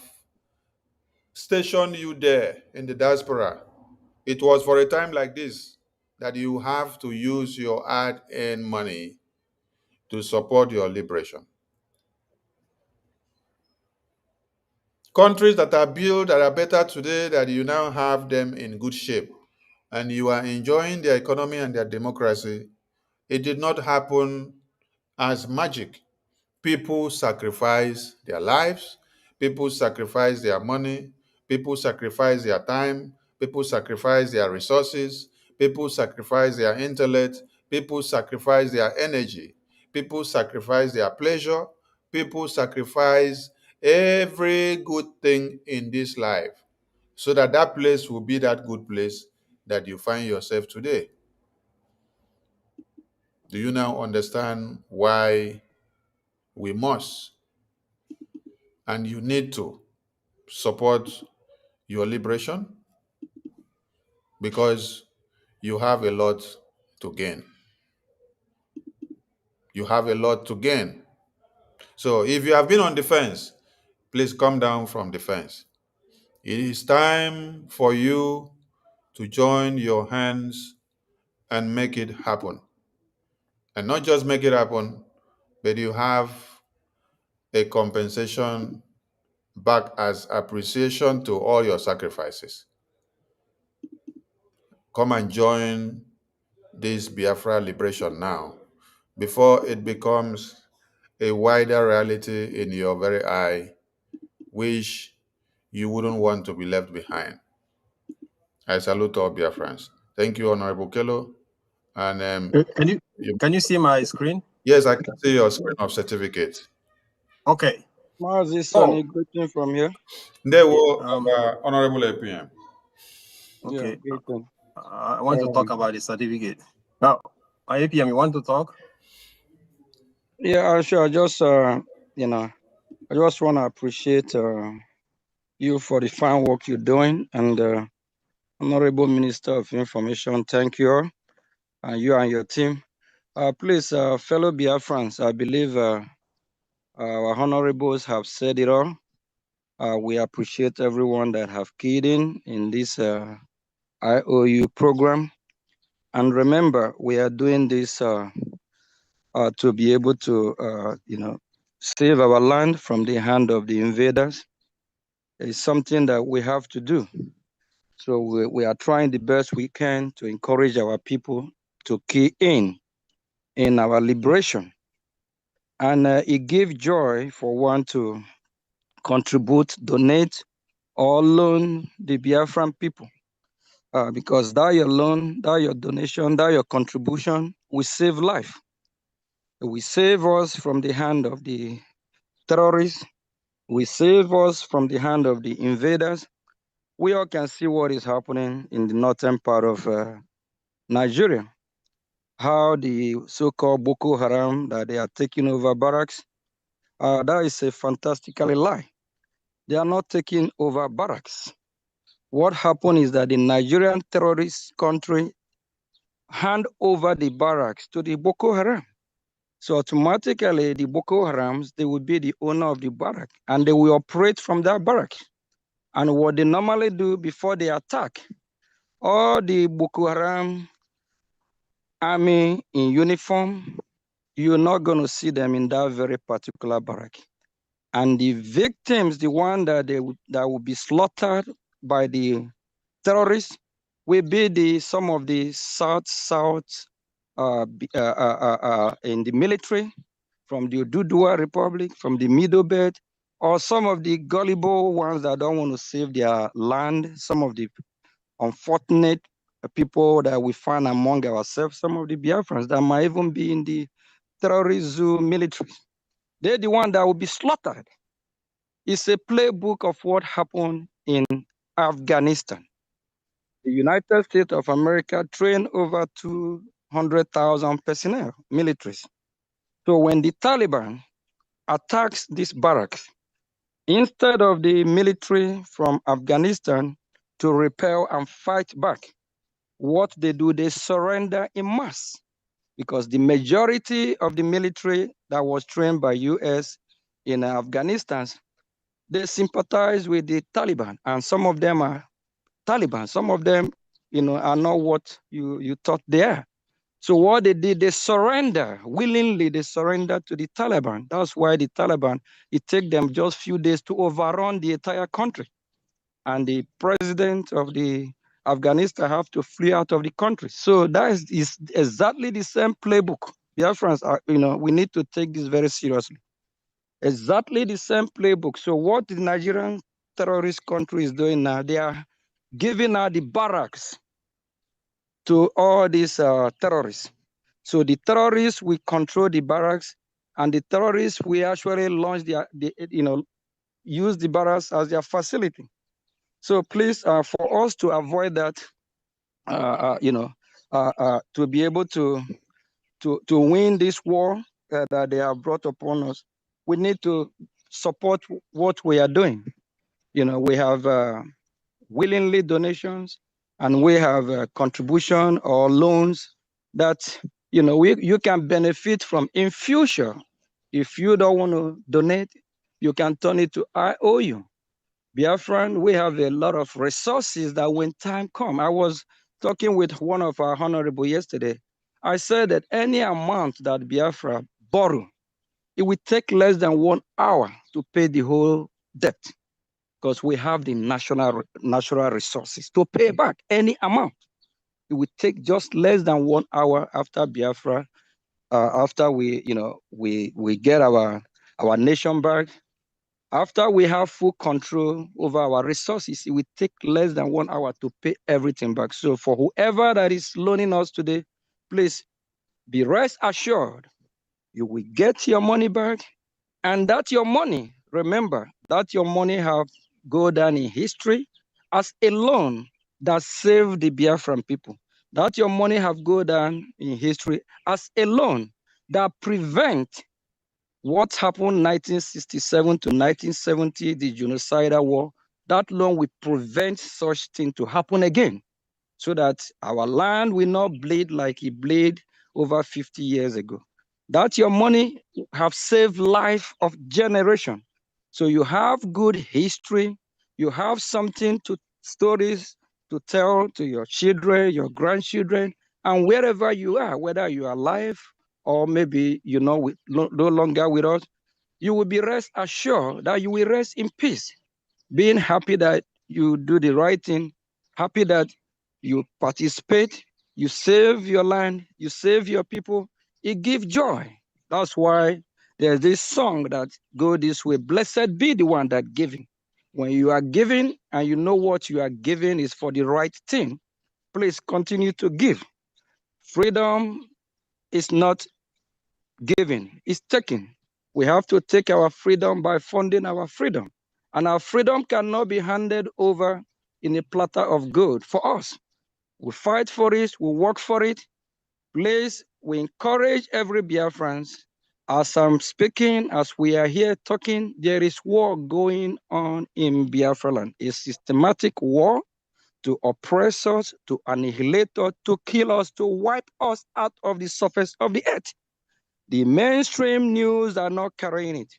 stationed you there in the diaspora. It was for a time like this that you have to use your hard-earned money to support your liberation. Countries that are built, that are better today, that you now have them in good shape, and you are enjoying their economy and their democracy, it did not happen as magic. People sacrifice their lives, people sacrifice their money, people sacrifice their time, people sacrifice their resources, people sacrifice their intellect, people sacrifice their energy, people sacrifice their pleasure, people sacrifice every good thing in this life so that that place will be that good place that you find yourself today. Do you now understand why we must and you need to support your liberation? Because you have a lot to gain. You have a lot to gain. So if you have been on the fence, please come down from the fence. It is time for you to join your hands and make it happen. And not just make it happen, but you have a compensation back as appreciation to all your sacrifices. Come and join this Biafra liberation now before it becomes a wider reality in your very eye, which you wouldn't want to be left behind. I salute all Biafrans. Thank you, Honorable Kelo. And Can you see my screen? yes, I can see your screen of certificate. Okay. Mazi Sunny, greeting from here. There were Honorable APM. Okay. Yeah, greeting. I want to talk about the certificate. Now, APM, you want to talk? Yeah, sure. I just, I just want to appreciate you for the fine work you're doing. And Honorable Minister of Information, thank you all, and you and your team. Please, fellow Biafrans, I believe our honorables have said it all. We appreciate everyone that have keyed in this IOU program. And remember, we are doing this to be able to, save our land from the hand of the invaders. It's something that we have to do. So we are trying the best we can to encourage our people to key in our liberation. And it gives joy for one to contribute, donate, or loan the Biafran people. Because that your loan, that your donation, that your contribution will save life. It will save us from the hand of the terrorists. We save us from the hand of the invaders. We all can see what is happening in the northern part of Nigeria. How the so-called Boko Haram, that they are taking over barracks. That is a fantastically lie. They are not taking over barracks. What happened is that the Nigerian terrorist country hand over the barracks to the Boko Haram. So automatically the Boko Harams, they will be the owner of the barrack and they will operate from that barrack. And what they normally do before they attack, all the Boko Haram army in uniform, you're not going to see them in that very particular barrack. And the victims, the one that will be slaughtered by the terrorists, will be some of the South in the military, from the Oduduwa Republic, from the Middle Belt, or some of the gullible ones that don't want to save their land, some of the unfortunate people that we find among ourselves, some of the Biafrans that might even be in the terrorist military. They're the one that will be slaughtered. It's a playbook of what happened in Afghanistan. The United States of America trained over 200,000 personnel, militaries. So when the Taliban attacks these barracks, instead of the military from Afghanistan to repel and fight back, what they do, they surrender in mass, because the majority of the military that was trained by US in Afghanistan, they sympathize with the Taliban, and some of them are Taliban. Some of them, are not what you thought they are. So what they did, they surrender willingly. They surrender to the Taliban. That's why the Taliban, it took them just few days to overrun the entire country, and the president of the Afghanistan have to flee out of the country. So that is exactly the same playbook. Biafrans are, we need to take this very seriously. Exactly the same playbook. So what the Nigerian terrorist country is doing now, they are giving out the barracks to all these terrorists. So the terrorists will control the barracks, and the terrorists will actually launch use the barracks as their facility. So please, for us to avoid that, to be able to win this war that they have brought upon us, we need to support what we are doing. We have willingly donations, and we have contribution or loans that you can benefit from in future. If you don't want to donate, you can turn it to IOU. Biafran, we have a lot of resources that when time comes. I was talking with one of our honorable yesterday. I said that any amount that Biafra borrow, it will take less than 1 hour to pay the whole debt, because we have the natural resources to pay back any amount. It would take just less than 1 hour after Biafra, after we get our nation back. After we have full control over our resources, it will take less than 1 hour to pay everything back. So for whoever that is loaning us today, please be rest assured, you will get your money back, and that your money, remember, that your money have go down in history as a loan that saved the Biafran people. That your money have go down in history as a loan that prevent what happened 1967 to 1970, the genocidal war That alone will prevent such thing to happen again, so that our land will not bleed like it bled over 50 years ago. That your money have saved life of generation. So you have good history, you have something to stories to tell to your children, your grandchildren, and wherever you are, whether you are alive or maybe you're no longer with us, you will be rest assured that you will rest in peace, being happy that you do the right thing, happy that you participate, you save your land, you save your people. It gives joy. That's why there's this song that go this way: blessed be the one that giving. When you are giving and you know what you are giving is for the right thing, please continue to give. Freedom is not giving, it's taking. We have to take our freedom by funding our freedom. And our freedom cannot be handed over in a platter of gold for us. We fight for it, we work for it. Please, we encourage every Biafran. As I'm speaking, as we are here talking, there is war going on in Biafra land, a systematic war to oppress us, to annihilate us, to kill us, to wipe us out of the surface of the earth. The mainstream news are not carrying it.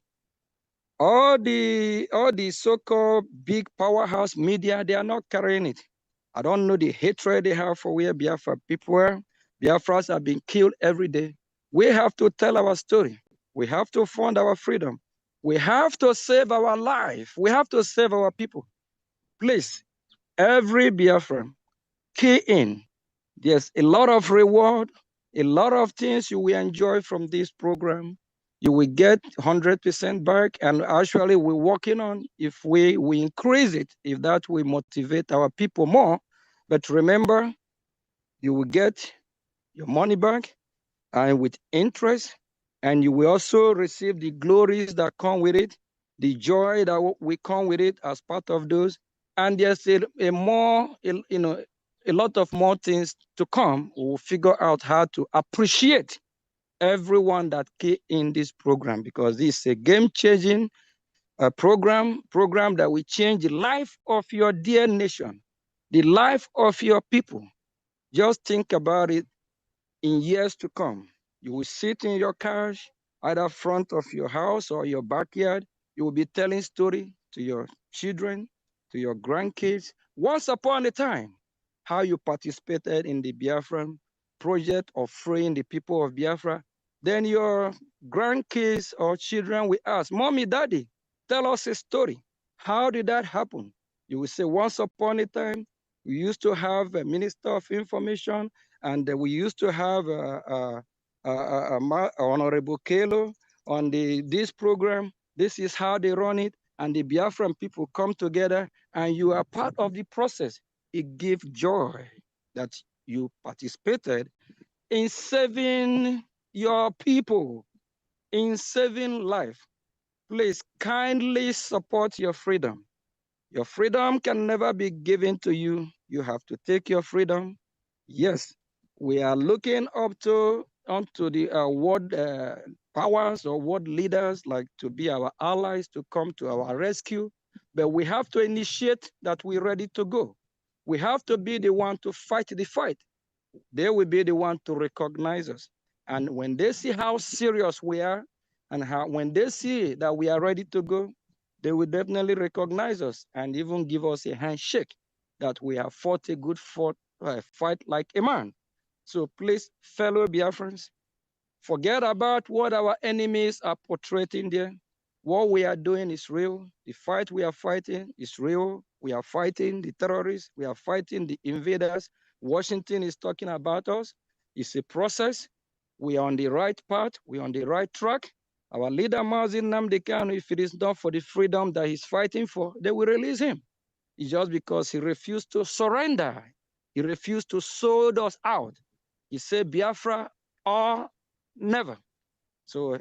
All the so-called big powerhouse media, they are not carrying it. I don't know the hatred they have for where Biafra people are. Biafras are being killed every day. We have to tell our story. We have to fund our freedom. We have to save our life. We have to save our people. Please, every Biafran, key in. There's a lot of reward, a lot of things you will enjoy from this program. You will get 100% back, and actually we're working on if we increase it, if that will motivate our people more. But remember, you will get your money back and with interest, and you will also receive the glories that come with it, the joy that will come with it as part of those. And there's a lot of more things to come. We'll figure out how to appreciate everyone that came in this program, because this is a game-changing program that will change the life of your dear nation, the life of your people. Just think about it in years to come. You will sit in your couch, either front of your house or your backyard. You will be telling story to your children, to your grandkids. Once upon a time, how you participated in the Biafran project of freeing the people of Biafra. Then your grandkids or children will ask, Mommy, Daddy, tell us a story. How did that happen? You will say, once upon a time, we used to have a Minister of Information, and we used to have Honorable Kelo on this program. This is how they run it, and the Biafran people come together, and you are part of the process. It gives joy that you participated in saving your people, in saving life. Please kindly support your freedom. Your freedom can never be given to you. You have to take your freedom. Yes, we are looking onto the world powers or world leaders like to be our allies, to come to our rescue. But we have to initiate that we're ready to go. We have to be the one to fight the fight. They will be the one to recognize us. And when they see how serious we are, and when they see that we are ready to go, they will definitely recognize us and even give us a handshake that we have fought a good fight like a man. So please, fellow Biafrans, forget about what our enemies are portraying there. What we are doing is real. The fight we are fighting is real. We are fighting the terrorists. We are fighting the invaders. Washington is talking about us. It's a process. We are on the right path. We are on the right track. Our leader, Mazi Nnamdi Kanu, if it is not for the freedom that he's fighting for, they will release him. It's just because he refused to surrender. He refused to sold us out. He said Biafra or never. So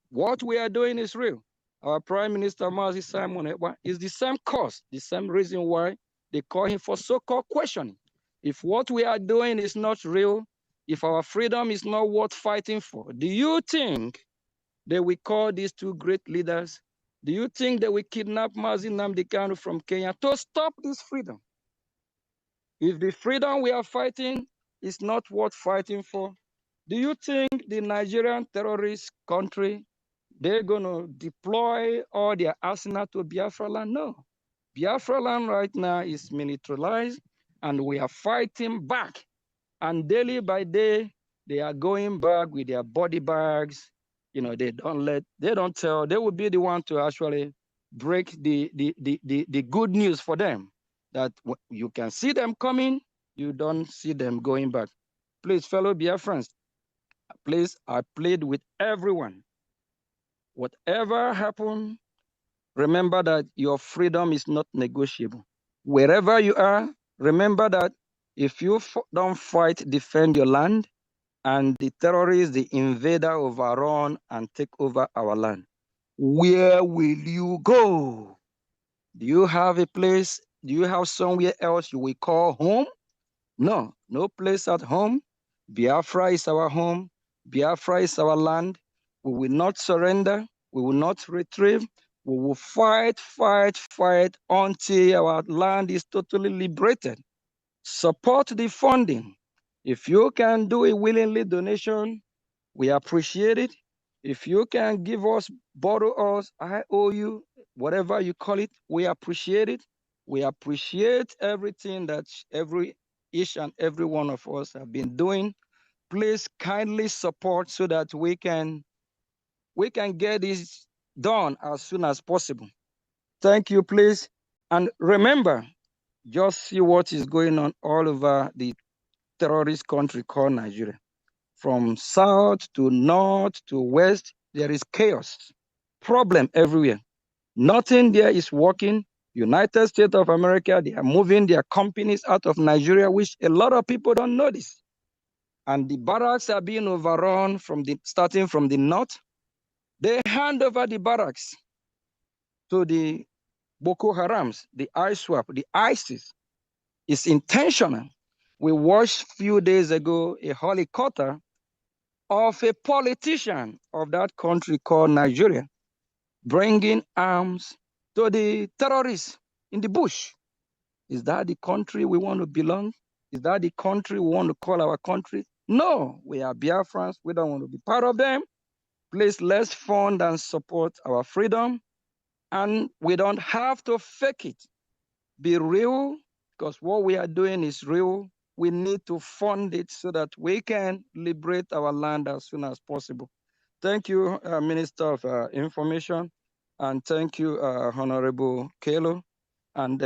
what we are doing is real. Our Prime Minister, Mazi Simon Ekpa, is the same cause, the same reason why they call him for so-called questioning. If what we are doing is not real, if our freedom is not worth fighting for, do you think they will call these two great leaders Do you think they will kidnap Mazi Nnamdi Kanu from Kenya to stop this freedom? If the freedom we are fighting is not worth fighting for, do you think the Nigerian terrorist country, they're going to deploy all their arsenal to Biafra land? No. Biafra land right now is militarized, and we are fighting back. And daily by day, they are going back with their body bags. You know, they don't tell, they will be the one to actually break the good news for them, that you can see them coming, you don't see them going back. Please, fellow Biafrans, please, I plead with everyone. Whatever happens, remember that your freedom is not negotiable. Wherever you are, remember that if you don't fight, defend your land, and the terrorists, the invader, overrun and take over our land, where will you go? Do you have a place? Do you have somewhere else you will call home? No, no place at home. Biafra is our home. Biafra is our land. We will not surrender. We will not retrieve. We will fight, fight, fight until our land is totally liberated. Support the funding. If you can do a willingly donation, we appreciate it. If you can give us, borrow us, IOU, whatever you call it, we appreciate it. We appreciate everything that each and every one of us have been doing. Please kindly support so that we can get this done as soon as possible. Thank you, please. And remember, just see what is going on all over the terrorist country called Nigeria. From south to north to west, there is chaos, problem everywhere. Nothing there is working. United States of America, they are moving their companies out of Nigeria, which a lot of people don't notice. And the barracks are being overrun starting from the north. They hand over the barracks to the Boko Harams, the ISWAP, the ISIS. It's intentional. We watched a few days ago a helicopter of a politician of that country called Nigeria, bringing arms to the terrorists in the bush. Is that the country we want to belong? Is that the country we want to call our country? No, we are Biafrans. We don't want to be part of them. Please, let's fund and support our freedom. And we don't have to fake it. Be real, because what we are doing is real. We need to fund it so that we can liberate our land as soon as possible. Thank you, Minister of Information, and thank you, Honorable Kelo, and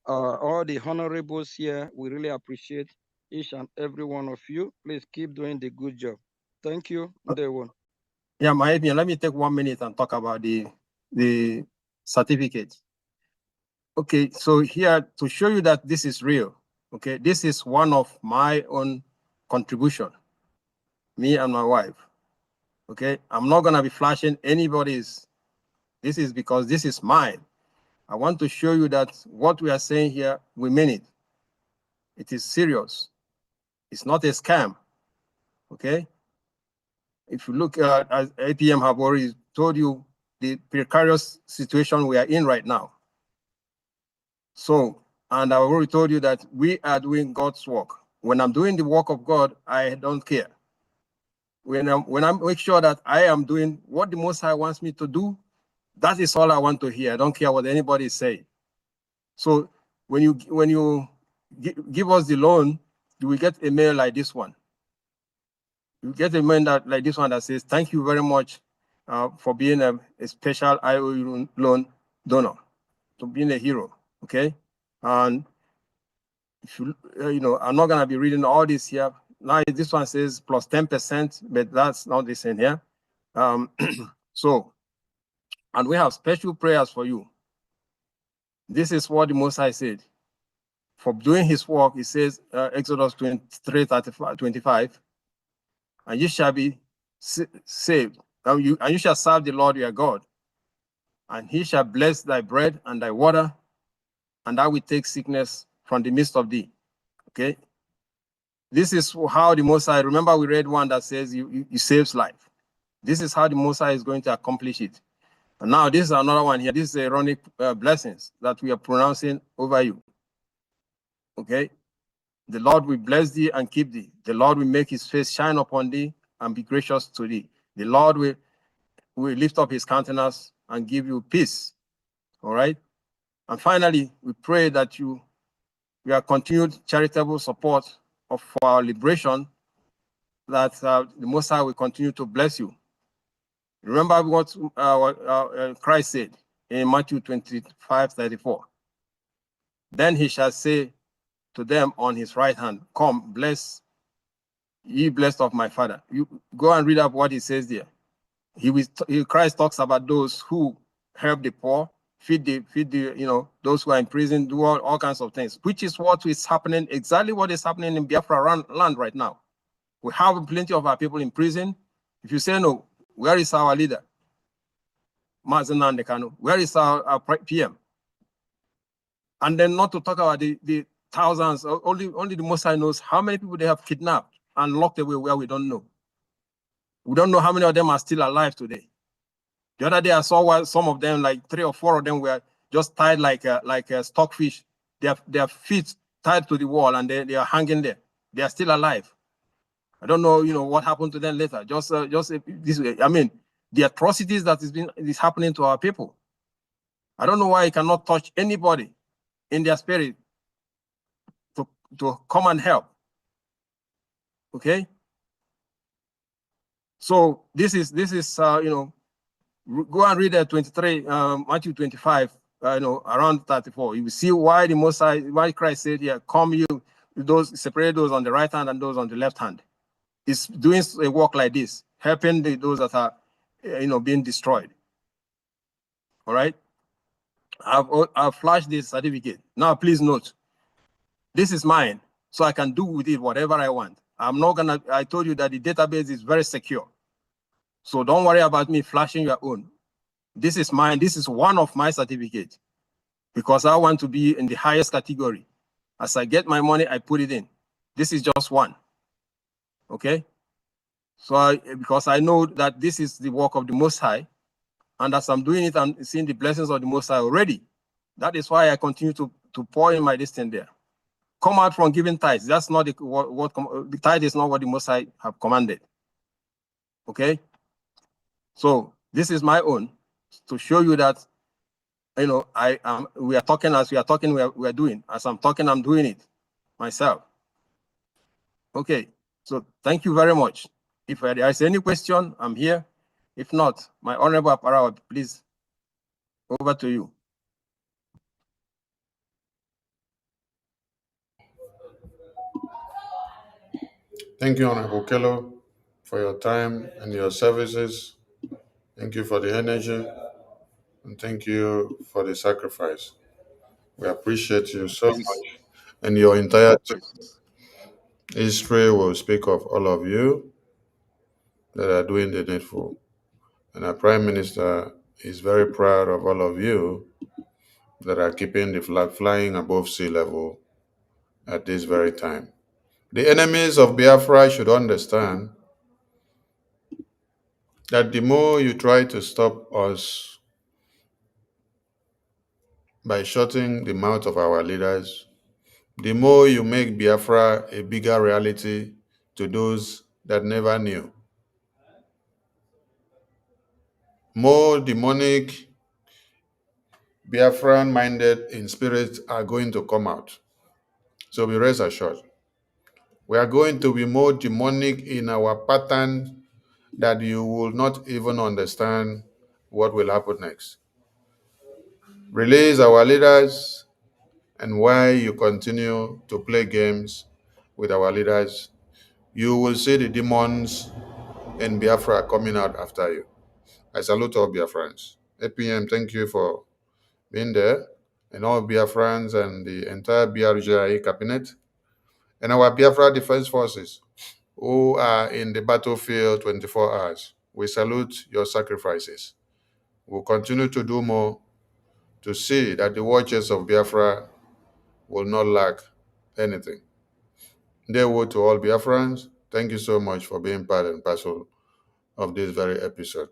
all the honorables here. We really appreciate each and every one of you. Please keep doing the good job. Thank you, day one. Yeah, Mahepian, let me take 1 minute and talk about the certificate. Okay, so here to show you that this is real, okay, this is one of my own contribution, me and my wife, okay? I'm not gonna be flashing anybody's. This is because this is mine. I want to show you that what we are saying here, we mean it. It is serious. It's not a scam, okay? If you look at, as APM have already told you, the precarious situation we are in right now. So, and I've already told you that we are doing God's work. When I'm doing the work of God, I don't care. When I make sure that I am doing what the Most High wants me to do, that is all I want to hear. I don't care what anybody say. So when you give us the loan, you will get a mail like this one. You get a mail like this one that says, "Thank you very much for being a special IOU loan donor, to being a hero." Okay, and if you know, I'm not gonna be reading all this here. Now this one says plus 10%, but that's not the same here. So, and we have special prayers for you. This is what the Most High said. For doing his work, he says, Exodus 23:25, and you shall be saved, and you shall serve the Lord your God, and he shall bless thy bread and thy water, and I will take sickness from the midst of thee. Okay? This is how the Most High, remember we read one that says you saves life. This is how the Most High is going to accomplish it. And now this is another one here. This is Aaronic blessings that we are pronouncing over you. Okay. The Lord will bless thee and keep thee. The Lord will make his face shine upon thee and be gracious to thee. The Lord will lift up his countenance and give you peace. All right. And finally, we pray that you are continued charitable support for our liberation, that the Most High will continue to bless you. Remember what Christ said in Matthew 25:34. Then he shall say to them on his right hand, come, ye blessed of my Father. You go and read up what he says there. Christ talks about those who help the poor, feed the those who are in prison, do all kinds of things, which is what is happening, exactly what is happening in Biafra land right now. We have plenty of our people in prison. If you say no, where is our leader? Mazen Nnamdi Kanu. Where is our PM? And then not to talk about the thousands, only the Most High knows how many people they have kidnapped and locked away where we don't know. We don't know how many of them are still alive today. The other day I saw some of them, like 3 or 4 of them, were just tied like a stockfish. Their feet tied to the wall and they are hanging there. They are still alive. I don't know, what happened to them later. Just this way. I mean, the atrocities that is happening to our people. I don't know why I cannot touch anybody in their spirit to come and help. Okay. So this is go and read 23 Matthew 25 around 34. You will see why the Most High, why Christ said here, come you those, separate those on the right hand and those on the left hand. It's doing a work like this, helping those that are being destroyed. All right. I've flashed this certificate. Now please note, this is mine, so I can do with it whatever I want. I told you that the database is very secure. So don't worry about me flashing your own. This is mine. This is one of my certificates because I want to be in the highest category. As I get my money, I put it in. This is just one. Okay. So because I know that this is the work of the Most High, and as I'm doing it, I'm seeing the blessings of the Most High already. That is why I continue to pour in my destiny there. Come out from giving tithes. That's not the tithe is not what the Most High have commanded. Okay. So this is my own to show you that we are talking as we are talking. We are doing as I'm talking. I'm doing it myself. Okay. So thank you very much. If there is any question, I'm here. If not, my honorable Aparawa, please, over to you. Thank you, Honorable Kello, for your time and your services. Thank you for the energy, and thank you for the sacrifice. We appreciate you so much. And your entire team. History will speak of all of you that are doing the needful. And our Prime Minister is very proud of all of you that are keeping the flag flying above sea level at this very time. The enemies of Biafra should understand that the more you try to stop us by shutting the mouth of our leaders, the more you make Biafra a bigger reality to those that never knew. More demonic Biafran-minded in spirit are going to come out. So be rest assured. We are going to be more demonic in our pattern that you will not even understand what will happen next. Release our leaders, and while you continue to play games with our leaders, you will see the demons in Biafra coming out after you. I salute all Biafrans. APM, thank you for being there, and all Biafrans and the entire BRGI cabinet, and our Biafra Defense Forces who are in the battlefield 24 hours. We salute your sacrifices. We'll continue to do more to see that the watchers of Biafra will not lack anything. Dear word to all Biafrans, thank you so much for being part and parcel of this very episode.